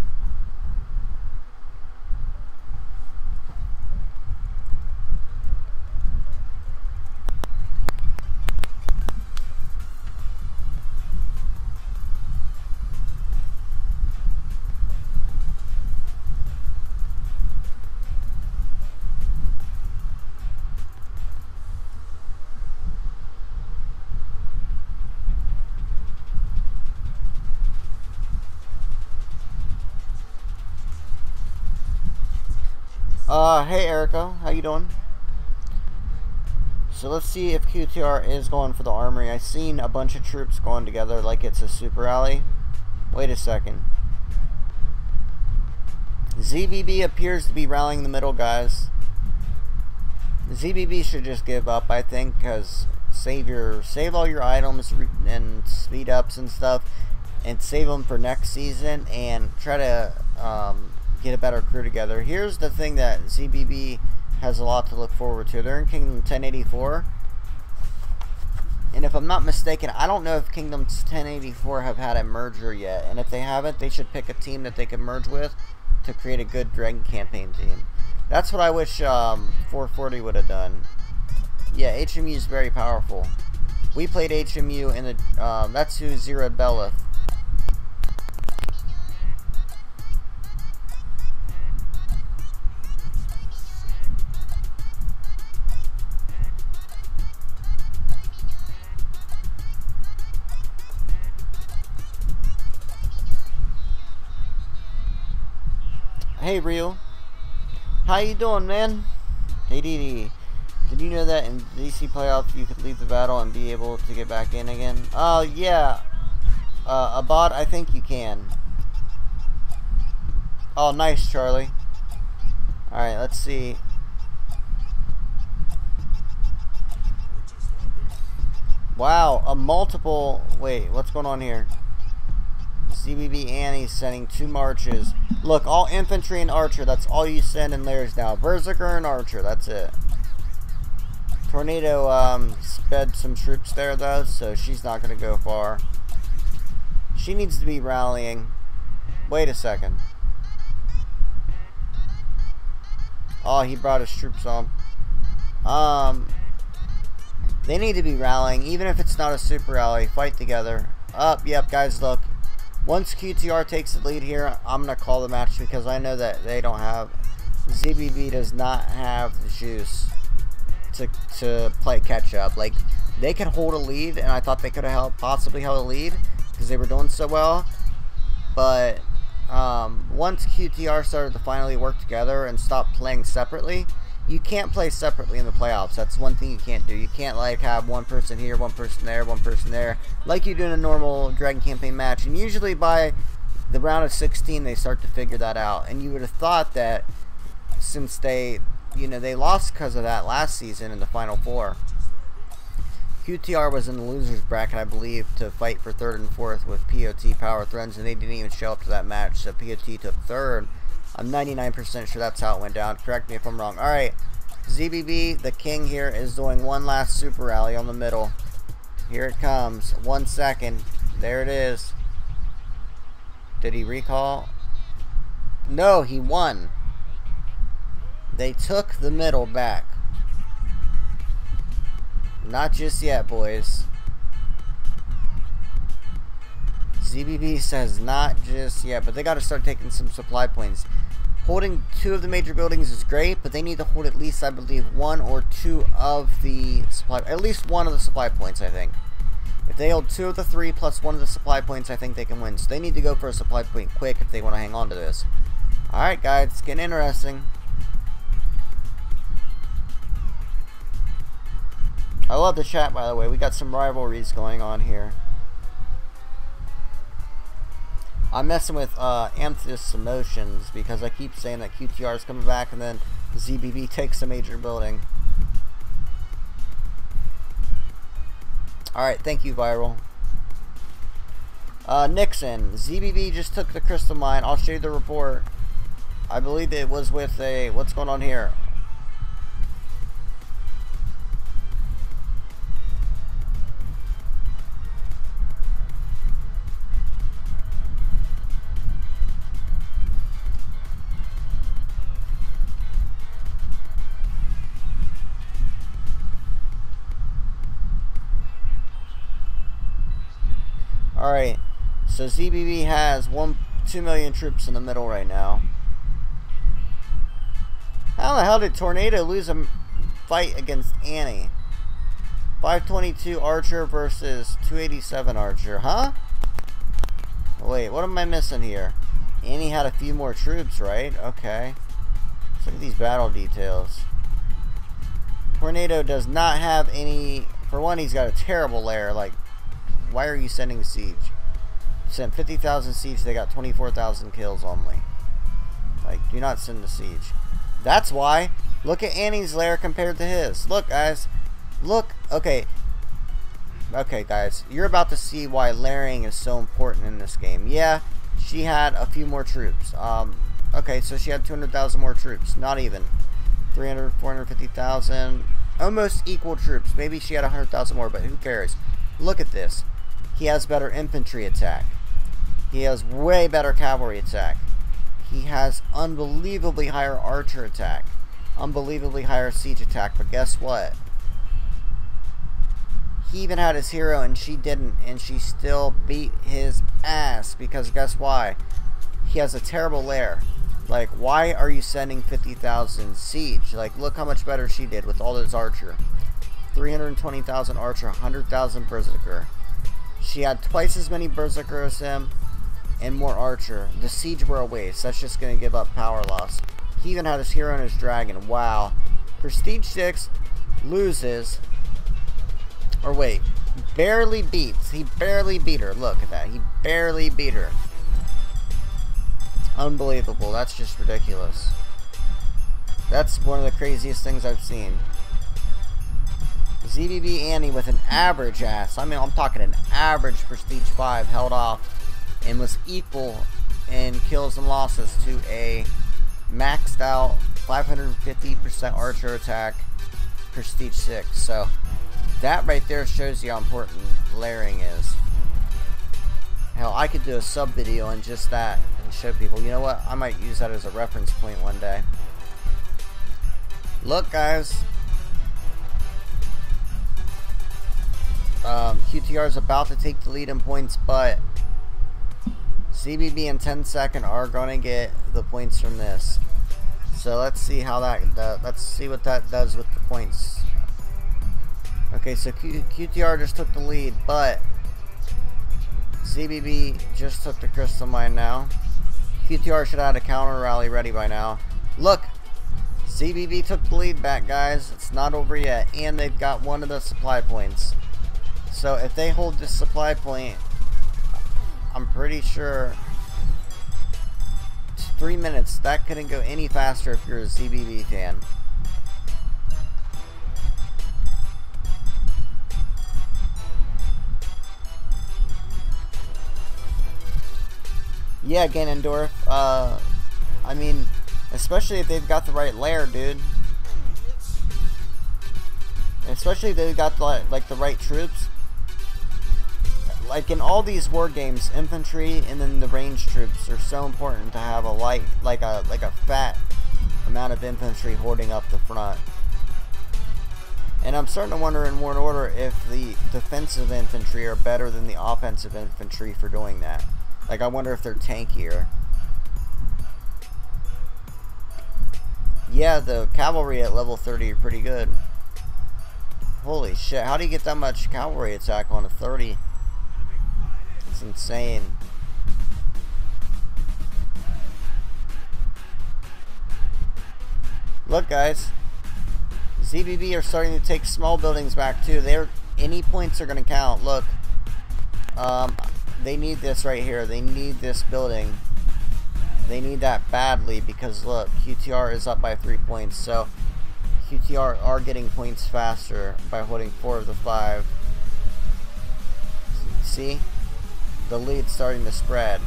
Hey Erica, how you doing? So let's see if QTR is going for the armory. I've seen a bunch of troops going together like it's a super rally. Wait a second. ZBB appears to be rallying the middle, guys. ZBB should just give up, I think, because save all your items and speed ups and stuff, and save them for next season, and try to get a better crew together. Here's the thing that ZBB has a lot to look forward to. They're in Kingdom 1084, and if I'm not mistaken, I don't know if Kingdoms 1084 have had a merger yet, and if they haven't, they should pick a team that they can merge with to create a good Dragon campaign team. That's what I wish 440 would have done. Yeah, HMU is very powerful. We played HMU in the that's who Zero Bella. Hey Rio, how you doing, man? Hey DD, did you know that in DC playoffs you could leave the battle and be able to get back in again? Oh yeah, Abad, I think you can. Oh nice, Charlie. Alright, let's see. Wow, a multiple, wait, what's going on here? ZBB Annie's sending 2 marches. Look, all infantry and archer. That's all you send in layers now. Berserker and archer. That's it. Tornado sped some troops there, though, so she's not going to go far. She needs to be rallying. Wait a second. Oh, he brought his troops on. They need to be rallying, even if it's not a super rally. Fight together. Yep, guys, look. Once QTR takes the lead here, I'm going to call the match because I know that they don't have ZBB does not have the juice to play catch up. Like, they can hold a lead, and I thought they could have possibly held a lead because they were doing so well. But once QTR started to finally work together and stop playing separately, you can't play separately in the playoffs. That's one thing you can't do. You can't like have one person here, one person there, one person there, like you do in a normal Dragon Campaign match. And usually by the round of 16, they start to figure that out. And you would have thought that since they lost because of that last season in the Final Four. QTR was in the losers bracket, I believe, to fight for 3rd and 4th with POT Power Threads, and they didn't even show up to that match. So POT took 3rd. I'm 99% sure that's how it went down. Correct me if I'm wrong. Alright, ZBB, the king here, is doing one last super rally on the middle. Here it comes. 1 second. There it is. Did he recall? No, he won. They took the middle back. Not just yet, boys. ZBB says not just yet, but they got to start taking some supply points. Holding 2 of the major buildings is great, but they need to hold at least, I believe, 1 or 2 of the supply, at least 1 of the supply points, I think. If they hold 2 of the 3 plus 1 of the supply points, I think they can win. So they need to go for a supply point quick if they want to hang on to this. Alright, guys, it's getting interesting. I love the chat, by the way. We got some rivalries going on here. I'm messing with Amethyst Emotions because I keep saying that QTR is coming back and then ZBB takes a major building. Alright, thank you, Viral. Nixon. ZBB just took the crystal mine. I'll show you the report. I believe it was with a... What's going on here? Alright, so ZBB has 2 million troops in the middle right now. How the hell did Tornado lose a fight against Annie? 522 Archer versus 287 Archer, huh? Wait, what am I missing here? Annie had a few more troops, right? Okay. Let's look at these battle details. Tornado does not have any... For one, he's got a terrible lair, like... Why are you sending siege? You sent 50,000 siege, they got 24,000 kills only. Like, do not send the siege. That's why. Look at Annie's lair compared to his. Look, guys. Look. Okay. Okay, guys. You're about to see why layering is so important in this game. Yeah, she had a few more troops. Okay, so she had 200,000 more troops. Not even. 300, 450,000. Almost equal troops. Maybe she had 100,000 more, but who cares? Look at this. He has better infantry attack. He has way better cavalry attack. He has unbelievably higher archer attack. Unbelievably higher siege attack. But guess what? He even had his hero and she didn't. And she still beat his ass. Because guess why? He has a terrible lair. Like, why are you sending 50,000 siege? Like, look how much better she did with all this archer. 320,000 archer, 100,000 berserker. She had twice as many berserker as him and more archer. The siege were a waste. That's just going to give up power loss. He even had his hero and his dragon. Wow. Prestige 6 loses. Or wait. Barely beats. He barely beat her. Look at that. He barely beat her. Unbelievable. That's just ridiculous. That's one of the craziest things I've seen. ZBB Annie with an average ass. I mean, I'm talking an average Prestige 5 held off and was equal in kills and losses to a maxed out 550% archer attack Prestige 6. So that right there shows you how important layering is. Hell, I could do a sub video on just that and show people. You know what? I might use that as a reference point one day. Look, guys. QTR is about to take the lead in points, but ZBB and 10 Second are going to get the points from this. So let's see how that let's see what that does with the points. Okay, so QTR just took the lead, but ZBB just took the crystal mine now. QTR should have had a counter rally ready by now. Look, ZBB took the lead back, guys. It's not over yet, and they've got one of the supply points. So if they hold this supply point, I'm pretty sure 3 minutes. That couldn't go any faster if you're a ZBB fan. Yeah, Ganondorf. I mean, especially if they've got the right layer, dude. Especially if they've got like the right troops. Like in all these war games, infantry and then the range troops are so important to have a like a fat amount of infantry holding up the front. And I'm starting to wonder in War and Order if the defensive infantry are better than the offensive infantry for doing that. Like, I wonder if they're tankier. Yeah, the cavalry at level 30 are pretty good. Holy shit, how do you get that much cavalry attack on a 30? It's insane. Look, guys. ZBB are starting to take small buildings back, too. Any points are going to count. Look. They need this right here. They need this building. They need that badly because look, QTR is up by 3 points. So QTR are getting points faster by holding 4 of the 5. See? The lead's starting to spread.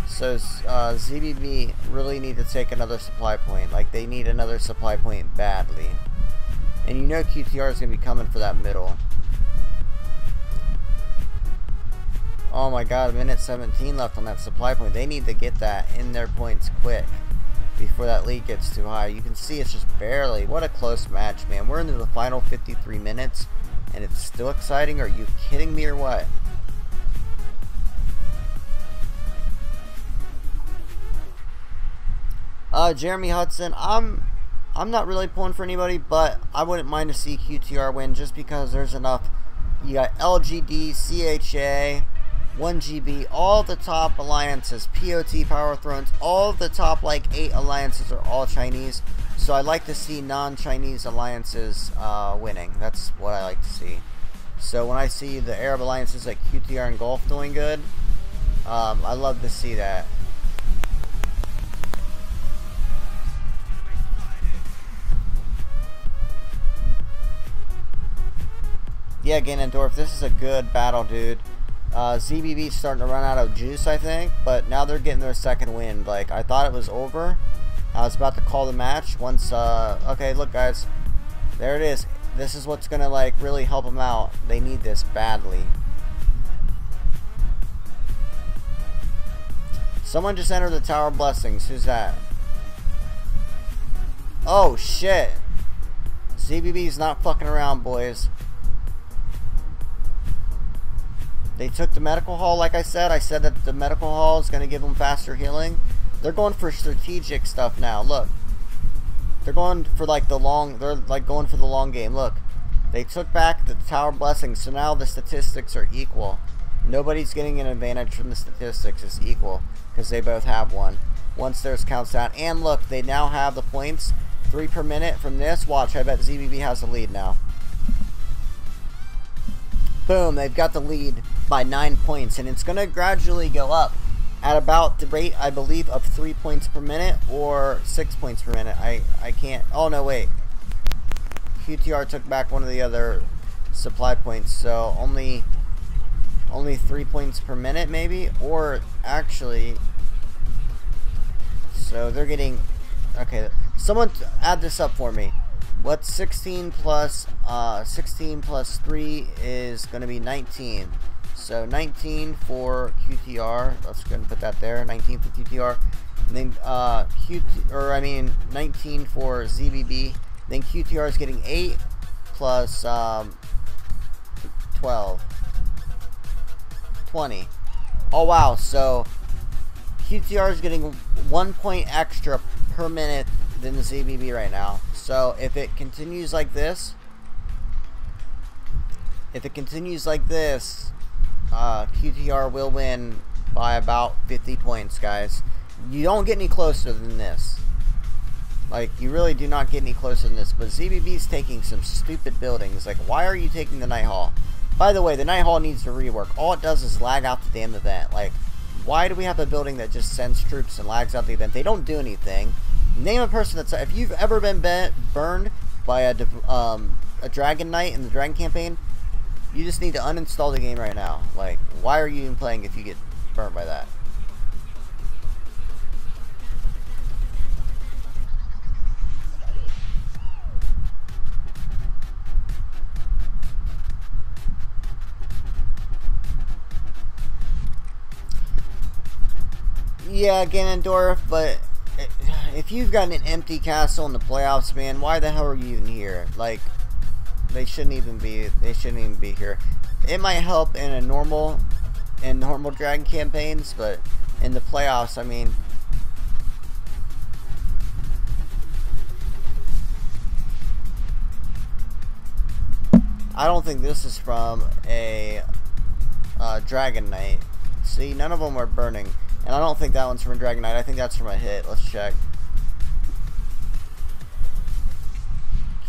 So ZBB really need to take another supply point. Like, they need another supply point badly. And you know QTR is going to be coming for that middle. Oh my god, a minute 17 left on that supply point. They need to get that in their points quick before that lead gets too high. You can see it's just barely. What a close match, man. We're into the final 53 minutes and it's still exciting. Are you kidding me or what? Jeremy Hudson, I'm not really pulling for anybody, but I wouldn't mind to see QTR win just because there's enough. You got LGD, CHA, 1GB, all the top alliances, POT, Power Thrones, all the top like 8 alliances are all Chinese. So I like to see non-Chinese alliances winning. That's what I like to see. So when I see the Arab alliances like QTR and Gulf doing good, I love to see that. Yeah, Ganondorf, this is a good battle, dude. ZBB's starting to run out of juice, I think, but now they're getting their second win. Like, I thought it was over. I was about to call the match once, okay, look, guys. There it is. This is what's gonna, like, really help them out. They need this badly. Someone just entered the Tower of Blessings. Who's that? Oh, shit. ZBB's not fucking around, boys. They took the medical hall, like I said. I said that the medical hall is going to give them faster healing. They're going for strategic stuff now. Look. They're going for like the long, they're like going for the long game. Look. They took back the Tower Blessing, so now the statistics are equal. Nobody's getting an advantage from the statistics. It's equal because they both have one. Once theirs counts down. And look, they now have the points. 3 per minute from this. Watch, I bet ZBB has the lead now. Boom, they've got the lead by 9 points, and it's going to gradually go up at about the rate, I believe, of 3 points per minute or 6 points per minute. I can't, oh no, wait. QTR took back one of the other supply points, so only 3 points per minute maybe, or actually, so they're getting, okay, someone add this up for me. What's 16 plus 3 is going to be 19. So 19 for QTR. Let's go ahead and put that there. 19 for QTR. And then 19 for ZBB. Then QTR is getting 8 plus 12. 20. Oh wow. So QTR is getting 1 point extra per minute than the ZBB right now. So if it continues like this, QTR will win by about 50 points, guys. You don't get any closer than this. Like, you really do not get any closer than this. But ZBB's taking some stupid buildings. Like, why are you taking the Night Hall? By the way, the Night Hall needs to rework. All it does is lag out the damn event. Like, why do we have a building that just sends troops and lags out the event? They don't do anything. Name a person that's... If you've ever been burned by a Dragon Knight in the Dragon campaign, you just need to uninstall the game right now. Like, why are you even playing if you get burned by that? Yeah, Ganondorf, but if you've got an empty castle in the playoffs, man, why the hell are you even here? Like, they shouldn't even be here. It might help in normal Dragon campaigns, but in the playoffs, I mean, I don't think this is from a Dragon Knight. See, none of them are burning. And I don't think that one's from Dragon Knight. I think that's from a hit. Let's check.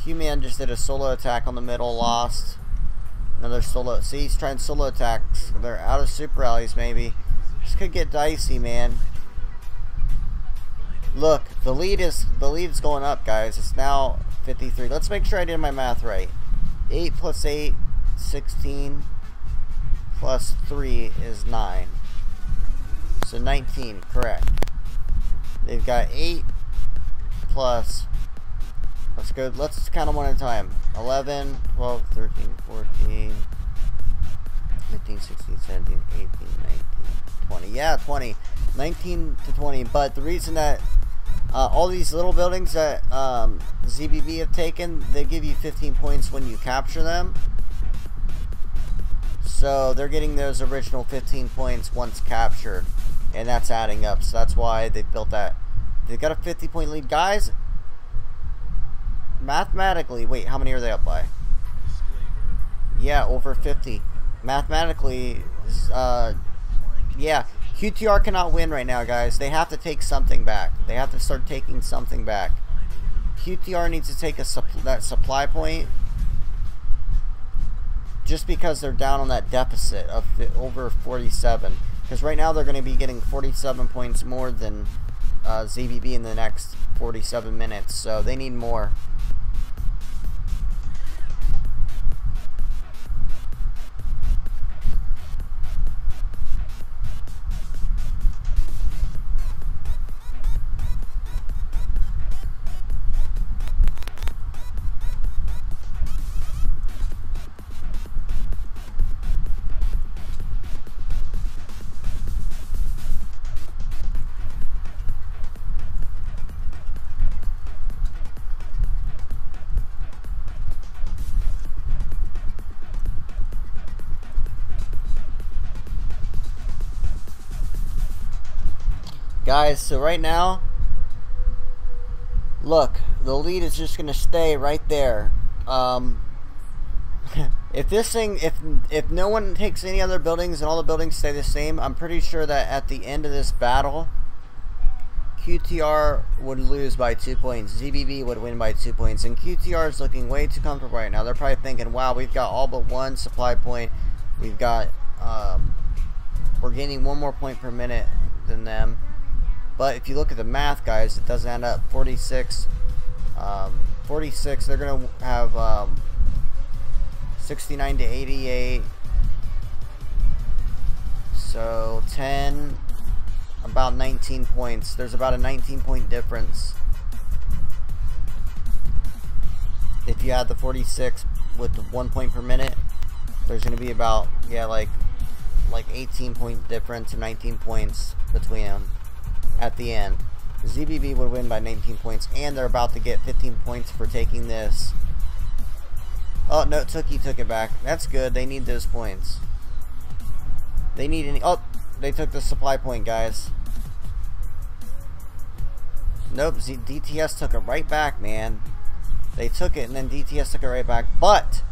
Q-Man just did a solo attack on the middle, lost. Another solo. See, he's trying solo attacks. They're out of super rallies, maybe. This could get dicey, man. Look, the lead is going up, guys. It's now 53. Let's make sure I did my math right. 8 plus 8, 16 plus 3 is 9. So 19, correct. They've got 8 plus, let's count them one at a time. 11, 12, 13, 14, 15, 16, 17, 18, 19, 20. Yeah, 20. 19 to 20. But the reason that all these little buildings that ZBB have taken, they give you 15 points when you capture them. So they're getting those original 15 points once captured. And that's adding up. So that's why they built that. They've got a 50-point lead. Guys, mathematically, wait, how many are they up by? Yeah, over 50. Mathematically, yeah, QTR cannot win right now, guys. They have to take something back. They have to start taking something back. QTR needs to take that supply point just because they're down on that deficit of over 47. Because right now they're going to be getting 47 points more than ZBB in the next 47 minutes. So they need more. Guys, so right now, look, the lead is just going to stay right there. If this thing, if no one takes any other buildings and all the buildings stay the same, I'm pretty sure that at the end of this battle, QTR would lose by 2 points. ZBB would win by 2 points. And QTR is looking way too comfortable right now. They're probably thinking, wow, we've got all but one supply point. We've got, we're gaining 1 more point per minute than them. But if you look at the math, guys, it doesn't add up. 46. 46, they're going to have 69 to 88. So 10, about 19 points. There's about a 19-point difference. If you add the 46 with the 1 point per minute, there's going to be about, yeah, like 18-point difference and 19 points between them. At the end, ZBB would win by 19 points, and they're about to get 15 points for taking this. Oh no, Tookie took it back. That's good. They need those points. They need any. Oh, they took the supply point, guys. Nope, DTS took it right back, man. They took it and then DTS took it right back. But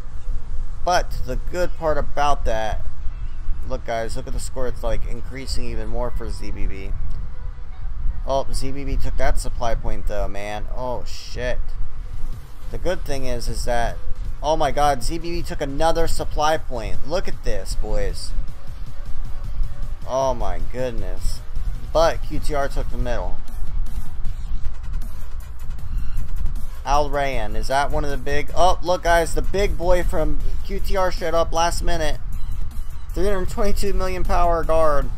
the good part about that, look guys, look at the score. It's like increasing even more for ZBB. Oh, ZBB took that supply point though, man. Oh shit. The good thing is that, oh my god, ZBB took another supply point. Look at this, boys. Oh my goodness. But QTR took the middle. Al Rayyan, is that one of the big... Oh, look guys, the big boy from QTR showed up last minute. 322 million power guard.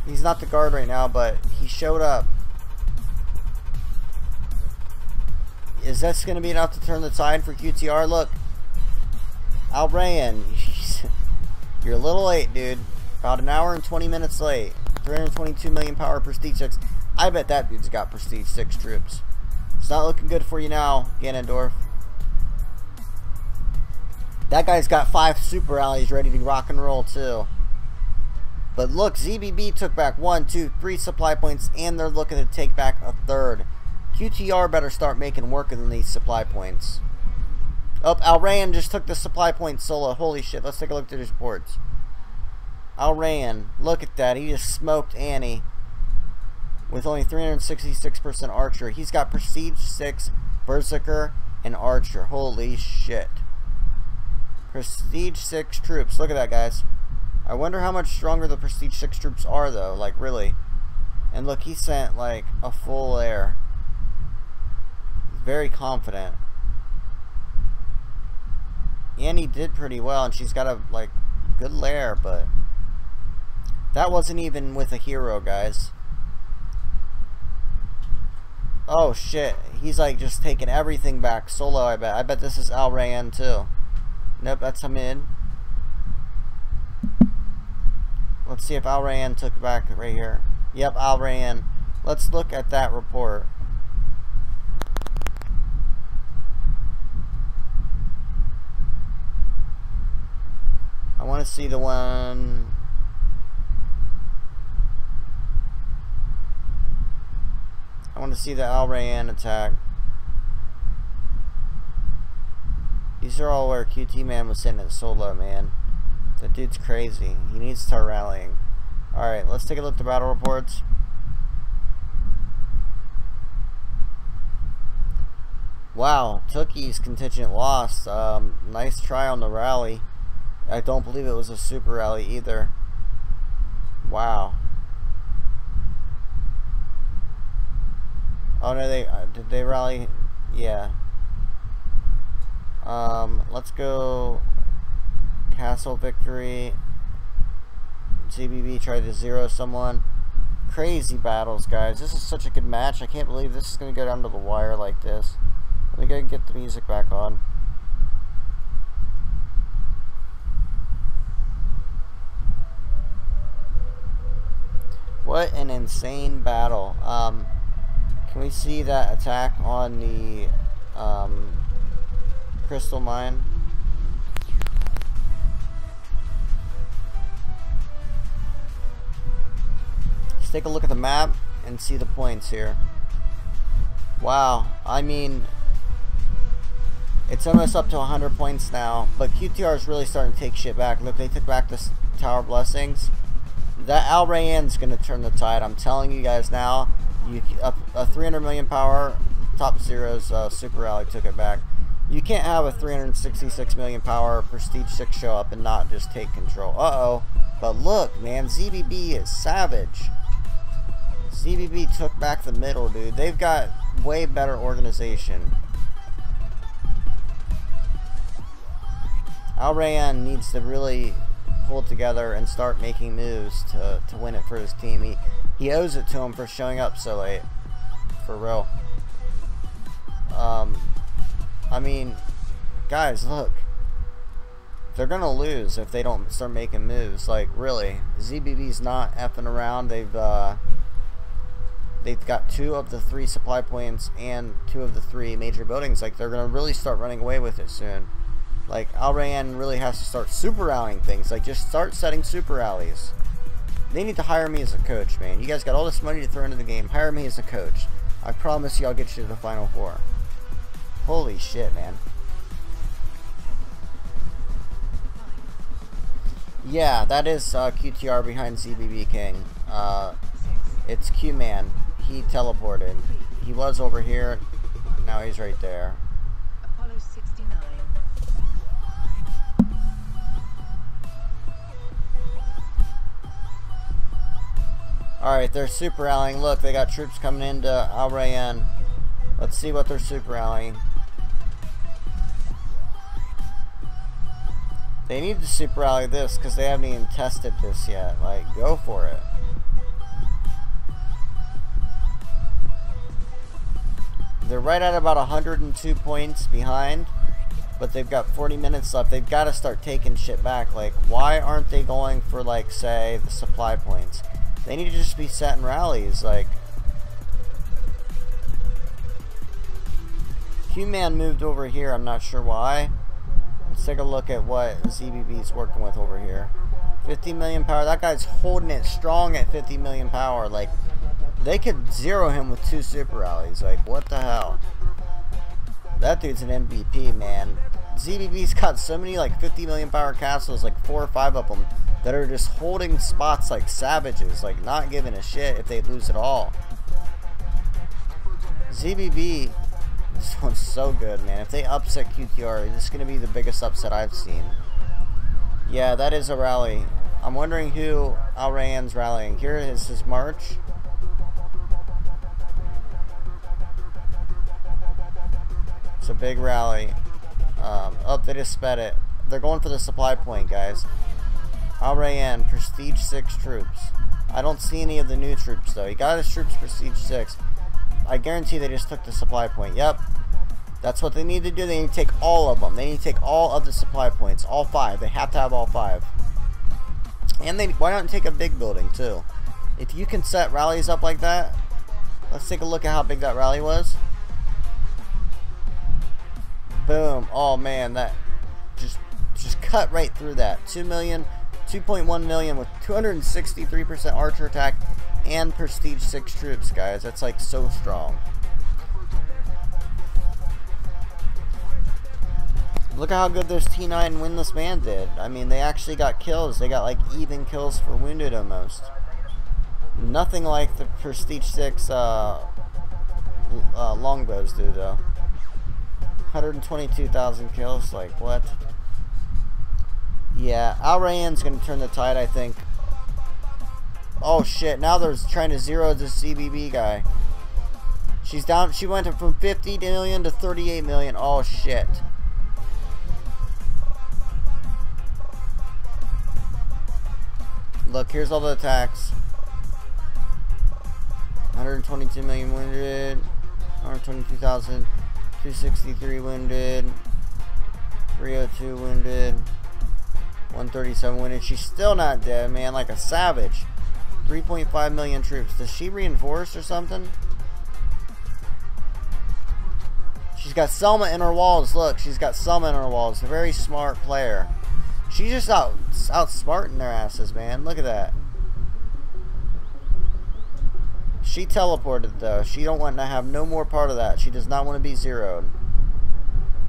He's not the guard right now, but he showed up. Is this going to be enough to turn the tide for QTR? Look. Al Rayyan, you're a little late, dude. About an hour and 20 minutes late. 322 million power Prestige 6. I bet that dude's got Prestige 6 troops. It's not looking good for you now, Ganondorf. That guy's got 5 super rallies ready to rock and roll too. But look, ZBB took back 1, 2, 3 supply points, and they're looking to take back a third. QTR better start making work of these supply points. Oh, Al Rayyan just took the supply point solo. Holy shit, let's take a look at his reports. Al Rayyan, look at that. He just smoked Annie. With only 366% Archer. He's got Prestige 6, Berserker, and Archer. Holy shit. Prestige 6 troops. Look at that, guys. I wonder how much stronger the Prestige 6 troops are, though. Like, really. And look, he sent, like, a full lair. Very confident. Annie did pretty well, and she's got a, like, good lair, but... that wasn't even with a hero, guys. Oh shit, he's like just taking everything back solo. I bet this is Al Rayyan too. Nope, that's Hamid. Let's see if Al Rayyan took back right here. Yep, Al Rayyan. Let's look at that report. I want to see the one. I want to see the Al Rayyan attack. These are all where QT Man was sitting at solo, man. That dude's crazy. He needs to start rallying. Alright, let's take a look at the battle reports. Wow, Tookie's contingent lost. Nice try on the rally. I don't believe it was a super rally either. Wow. Oh no, did they rally? Yeah. Let's go Castle Victory. ZBB tried to zero someone. Crazy battles, guys. This is such a good match. I can't believe this is going to go down to the wire like this. Let me go and get the music back on. What an insane battle. Can we see that attack on the crystal mine? Let's take a look at the map and see the points here. Wow, I mean, it's almost up to 100 points now, but QTR is really starting to take shit back. Look, they took back the Tower Blessings. That Al Rayyan's going to turn the tide. I'm telling you guys now. A 300 million power top zeros super rally took it back. You can't have a 366 million power Prestige 6 show up and not just take control. Uh-oh. But look, man, ZBB is savage. ZBB took back the middle, dude. They've got way better organization. Al Rayyan needs to really pull it together and start making moves to win it for his team. He owes it to him for showing up so late. For real. I mean, guys, look. They're gonna lose if they don't start making moves. Like, really. ZBB's not effing around. They've got 2 of the 3 supply points and 2 of the 3 major buildings. Like, they're gonna really start running away with it soon. Like, Al Rayyan really has to start super rallying things. Like, just start setting super rallies. They need to hire me as a coach, man. You guys got all this money to throw into the game. Hire me as a coach. I promise you I'll get you to the Final Four. Holy shit, man. Yeah, that is QTR behind ZBB King. It's Q-Man. He teleported. He was over here. Now he's right there. Apollo 69. Alright, they're super rallying. Look, they got troops coming into Al Rayyan. Let's see what they're super rallying. They need to super rally this because they haven't even tested this yet. Like, go for it. They're right at about 102 points behind, but they've got 40 minutes left. They've got to start taking shit back. Like, why aren't they going for, like, say, the supply points? They need to just be setting rallies. Like, Q-Man moved over here. I'm not sure why. Let's take a look at what ZBB's working with over here. 50 million power. That guy's holding it strong at 50 million power. Like, they could zero him with 2 super rallies. Like, what the hell? That dude's an MVP, man. ZBB's got so many, like, 50 million power castles, like 4 or 5 of them, that are just holding spots like savages. Like, not giving a shit if they lose at all. ZBB, this one's so good, man. If they upset QTR, this is going to be the biggest upset I've seen. Yeah, that is a rally. I'm wondering who Al Rayyan's rallying. Here is his march. It's a big rally. Oh, they just sped it. They're going for the supply point, guys. Al Rayyan, Prestige 6 troops. I don't see any of the new troops, though. He got his troops Prestige 6. I guarantee they just took the supply point. Yep. That's what they need to do. They need to take all of them. They need to take all of the supply points. All 5. They have to have all 5. And why not take a big building, too? If you can set rallies up like that, let's take a look at how big that rally was. Boom. Oh, man. That just cut right through that. 2 million, 2.1 million with 263% archer attack and Prestige 6 troops, guys. That's like so strong. Look at how good this T9 Windless Man did. I mean, they actually got kills. They got like even kills for wounded almost. Nothing like the Prestige 6 longbows do, though. 122,000 kills. Like, what? Yeah, Al Rayyan's going to turn the tide, I think. Oh, shit. Now they're trying to zero this ZBB guy. She's down. She went from 50 million to 38 million. Oh, shit. Look, here's all the attacks. 122 million wounded. 122,000. 263 wounded. 302 wounded. 137 wounded. She's still not dead, man. Like a savage. 3.5 million troops. Does she reinforce or something? She's got Selma in her walls. Look, she's got Selma in her walls. A very smart player. She's just outsmarting their asses, man. Look at that. She teleported, though. She don't want to have no more part of that. She does not want to be zeroed.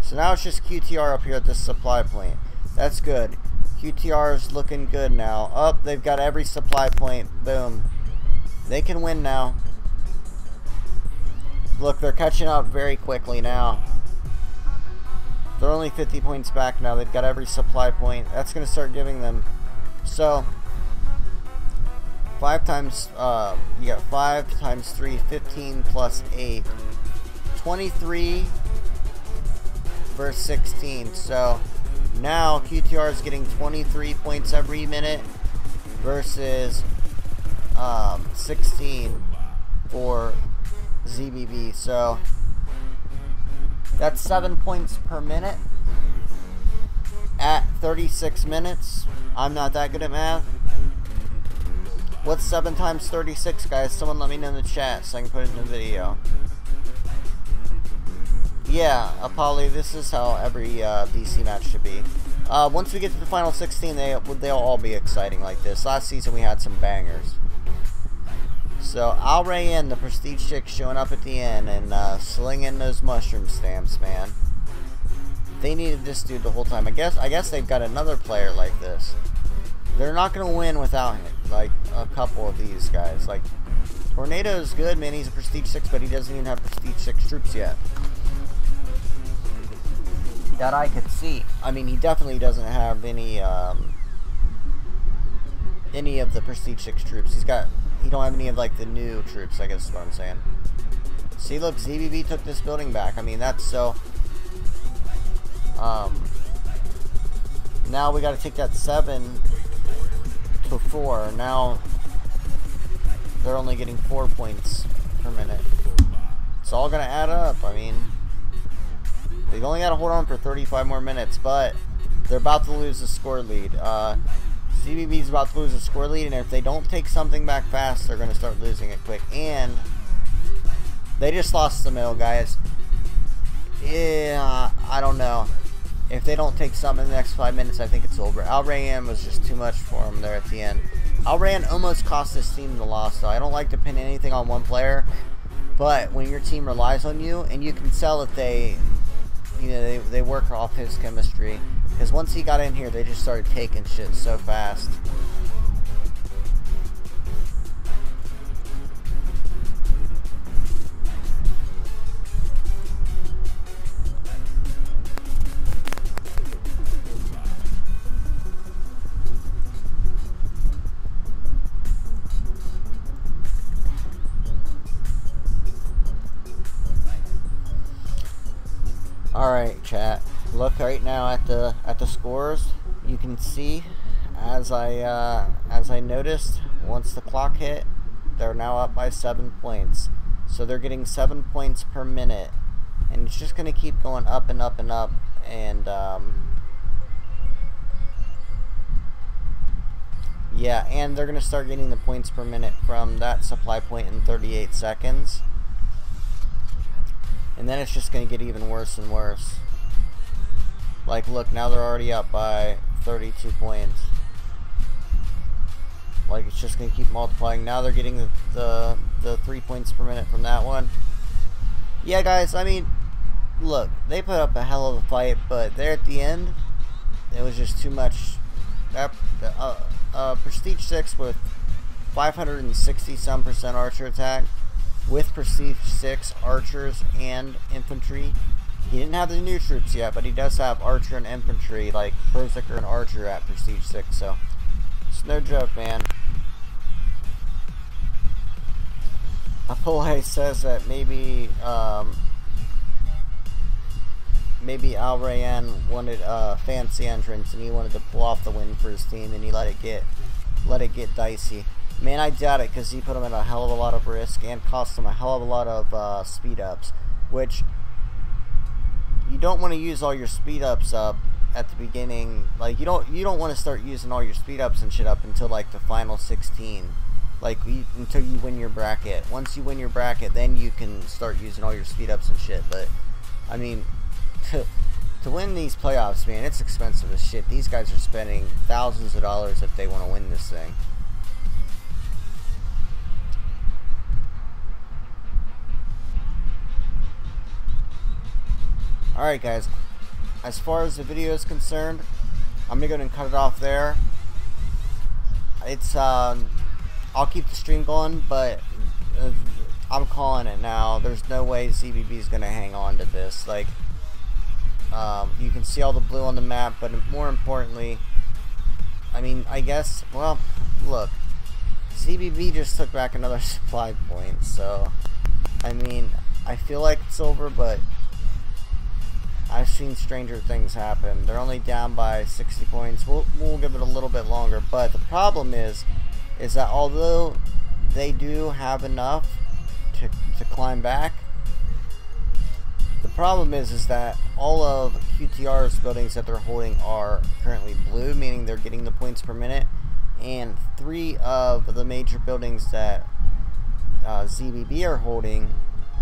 So now it's just QTR up here at this supply point. That's good. QTR is looking good now. Up, they've got every supply point. Boom. They can win now. Look, they're catching up very quickly now. They're only 50 points back now. They've got every supply point. That's going to start giving them. So, 5 times, you got 5 times 3, 15 plus 8. 23 versus 16. So, now QTR is getting 23 points every minute versus 16 for ZBB. So, that's 7 points per minute at 36 minutes. I'm not that good at math. What's 7 times 36, guys? Someone let me know in the chat so I can put it in the video. Yeah, Apollo, this is how every DC match should be. Once we get to the final 16, they'll all be exciting like this. Last season we had some bangers. So Al Rayyan, the Prestige 6, showing up at the end and slinging those mushroom stamps, man. They needed this dude the whole time. I guess they've got another player like this. They're not gonna win without him. Like a couple of these guys. Like Tornado's good, man. He's a Prestige 6, but he doesn't even have Prestige 6 troops yet. That I could see. I mean, he definitely doesn't have any of the Prestige 6 troops. He don't have any of like the new troops, I guess is what I'm saying. See, look, ZBB took this building back. I mean, that's so. Now we got to take that 7 to 4. Now they're only getting 4 points per minute. It's all gonna add up. I mean, they've only got to hold on for 35 more minutes, but they're about to lose the score lead. ZBB's about to lose the score lead, and if they don't take something back fast, they're gonna start losing it quick. And they just lost the middle, guys. Yeah, I don't know. If they don't take some in the next 5 minutes, I think it's over. Al Rayyan was just too much for him there at the end. Al Rayyan almost cost this team the loss, though. I don't like to pin anything on one player, but when your team relies on you, and you can tell that they work off his chemistry, because once he got in here, they just started taking shit so fast. Alright, chat. Look right now at the scores. You can see, as I noticed, once the clock hit, they're now up by 7 points. So they're getting 7 points per minute, and it's just gonna keep going up and up and up. And yeah, and they're gonna start getting the points per minute from that supply point in 38 seconds. And then it's just going to get even worse and worse. Like, look, now they're already up by 32 points. Like, it's just going to keep multiplying. Now they're getting the 3 points per minute from that one. Yeah, guys, I mean, look, they put up a hell of a fight, but there at the end, it was just too much. That Prestige 6 with 560-some% archer attack, with Prestige 6 archers and infantry. He didn't have the new troops yet, but he does have archer and infantry, like Berserker and archer at Prestige 6, so it's no joke, man. Apollo says that maybe maybe Al Rayyan wanted a fancy entrance and he wanted to pull off the win for his team, and he let it get dicey. Man, I doubt it, because he put him at a hell of a lot of risk and cost him a hell of a lot of speed ups, which you don't want to use all your speed ups up at the beginning. Like, you don't want to start using all your speed ups and shit up until like the final 16, like until you win your bracket. Once you win your bracket, then you can start using all your speed ups and shit. But I mean, to win these playoffs, man, it's expensive as shit. These guys are spending thousands of dollars if they want to win this thing. Alright, guys, as far as the video is concerned, I'm gonna go ahead and cut it off there. It's I'll keep the stream going, but I'm calling it now. There's no way ZBB is gonna hang on to this. Like, you can see all the blue on the map, but more importantly, I mean, I guess, well, look, ZBB just took back another supply point, so I mean, I feel like it's over, but I've seen stranger things happen. They're only down by 60 points. We'll give it a little bit longer. But the problem is that although they do have enough to climb back, the problem is that all of QTR's buildings that they're holding are currently blue, meaning they're getting the points per minute. And 3 of the major buildings that ZBB are holding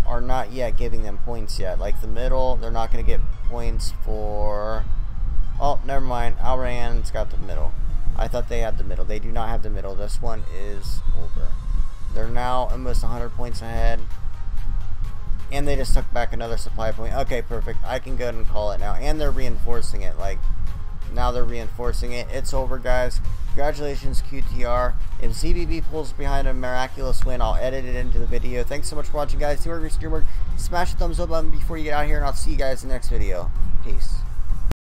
are not yet giving them points yet. Like the middle, they're not going to get points for... Oh, never mind. Al Rayyan's got the middle. I thought they had the middle. They do not have the middle. This one is over. They're now almost 100 points ahead. And they just took back another supply point. Okay, perfect. I can go ahead and call it now. And they're reinforcing it. Like, now they're reinforcing it. It's over, guys. Congratulations, QTR. If ZBB pulls behind a miraculous win, I'll edit it into the video. Thanks so much for watching, guys. Smash the thumbs up button before you get out here, and I'll see you guys in the next video. Peace.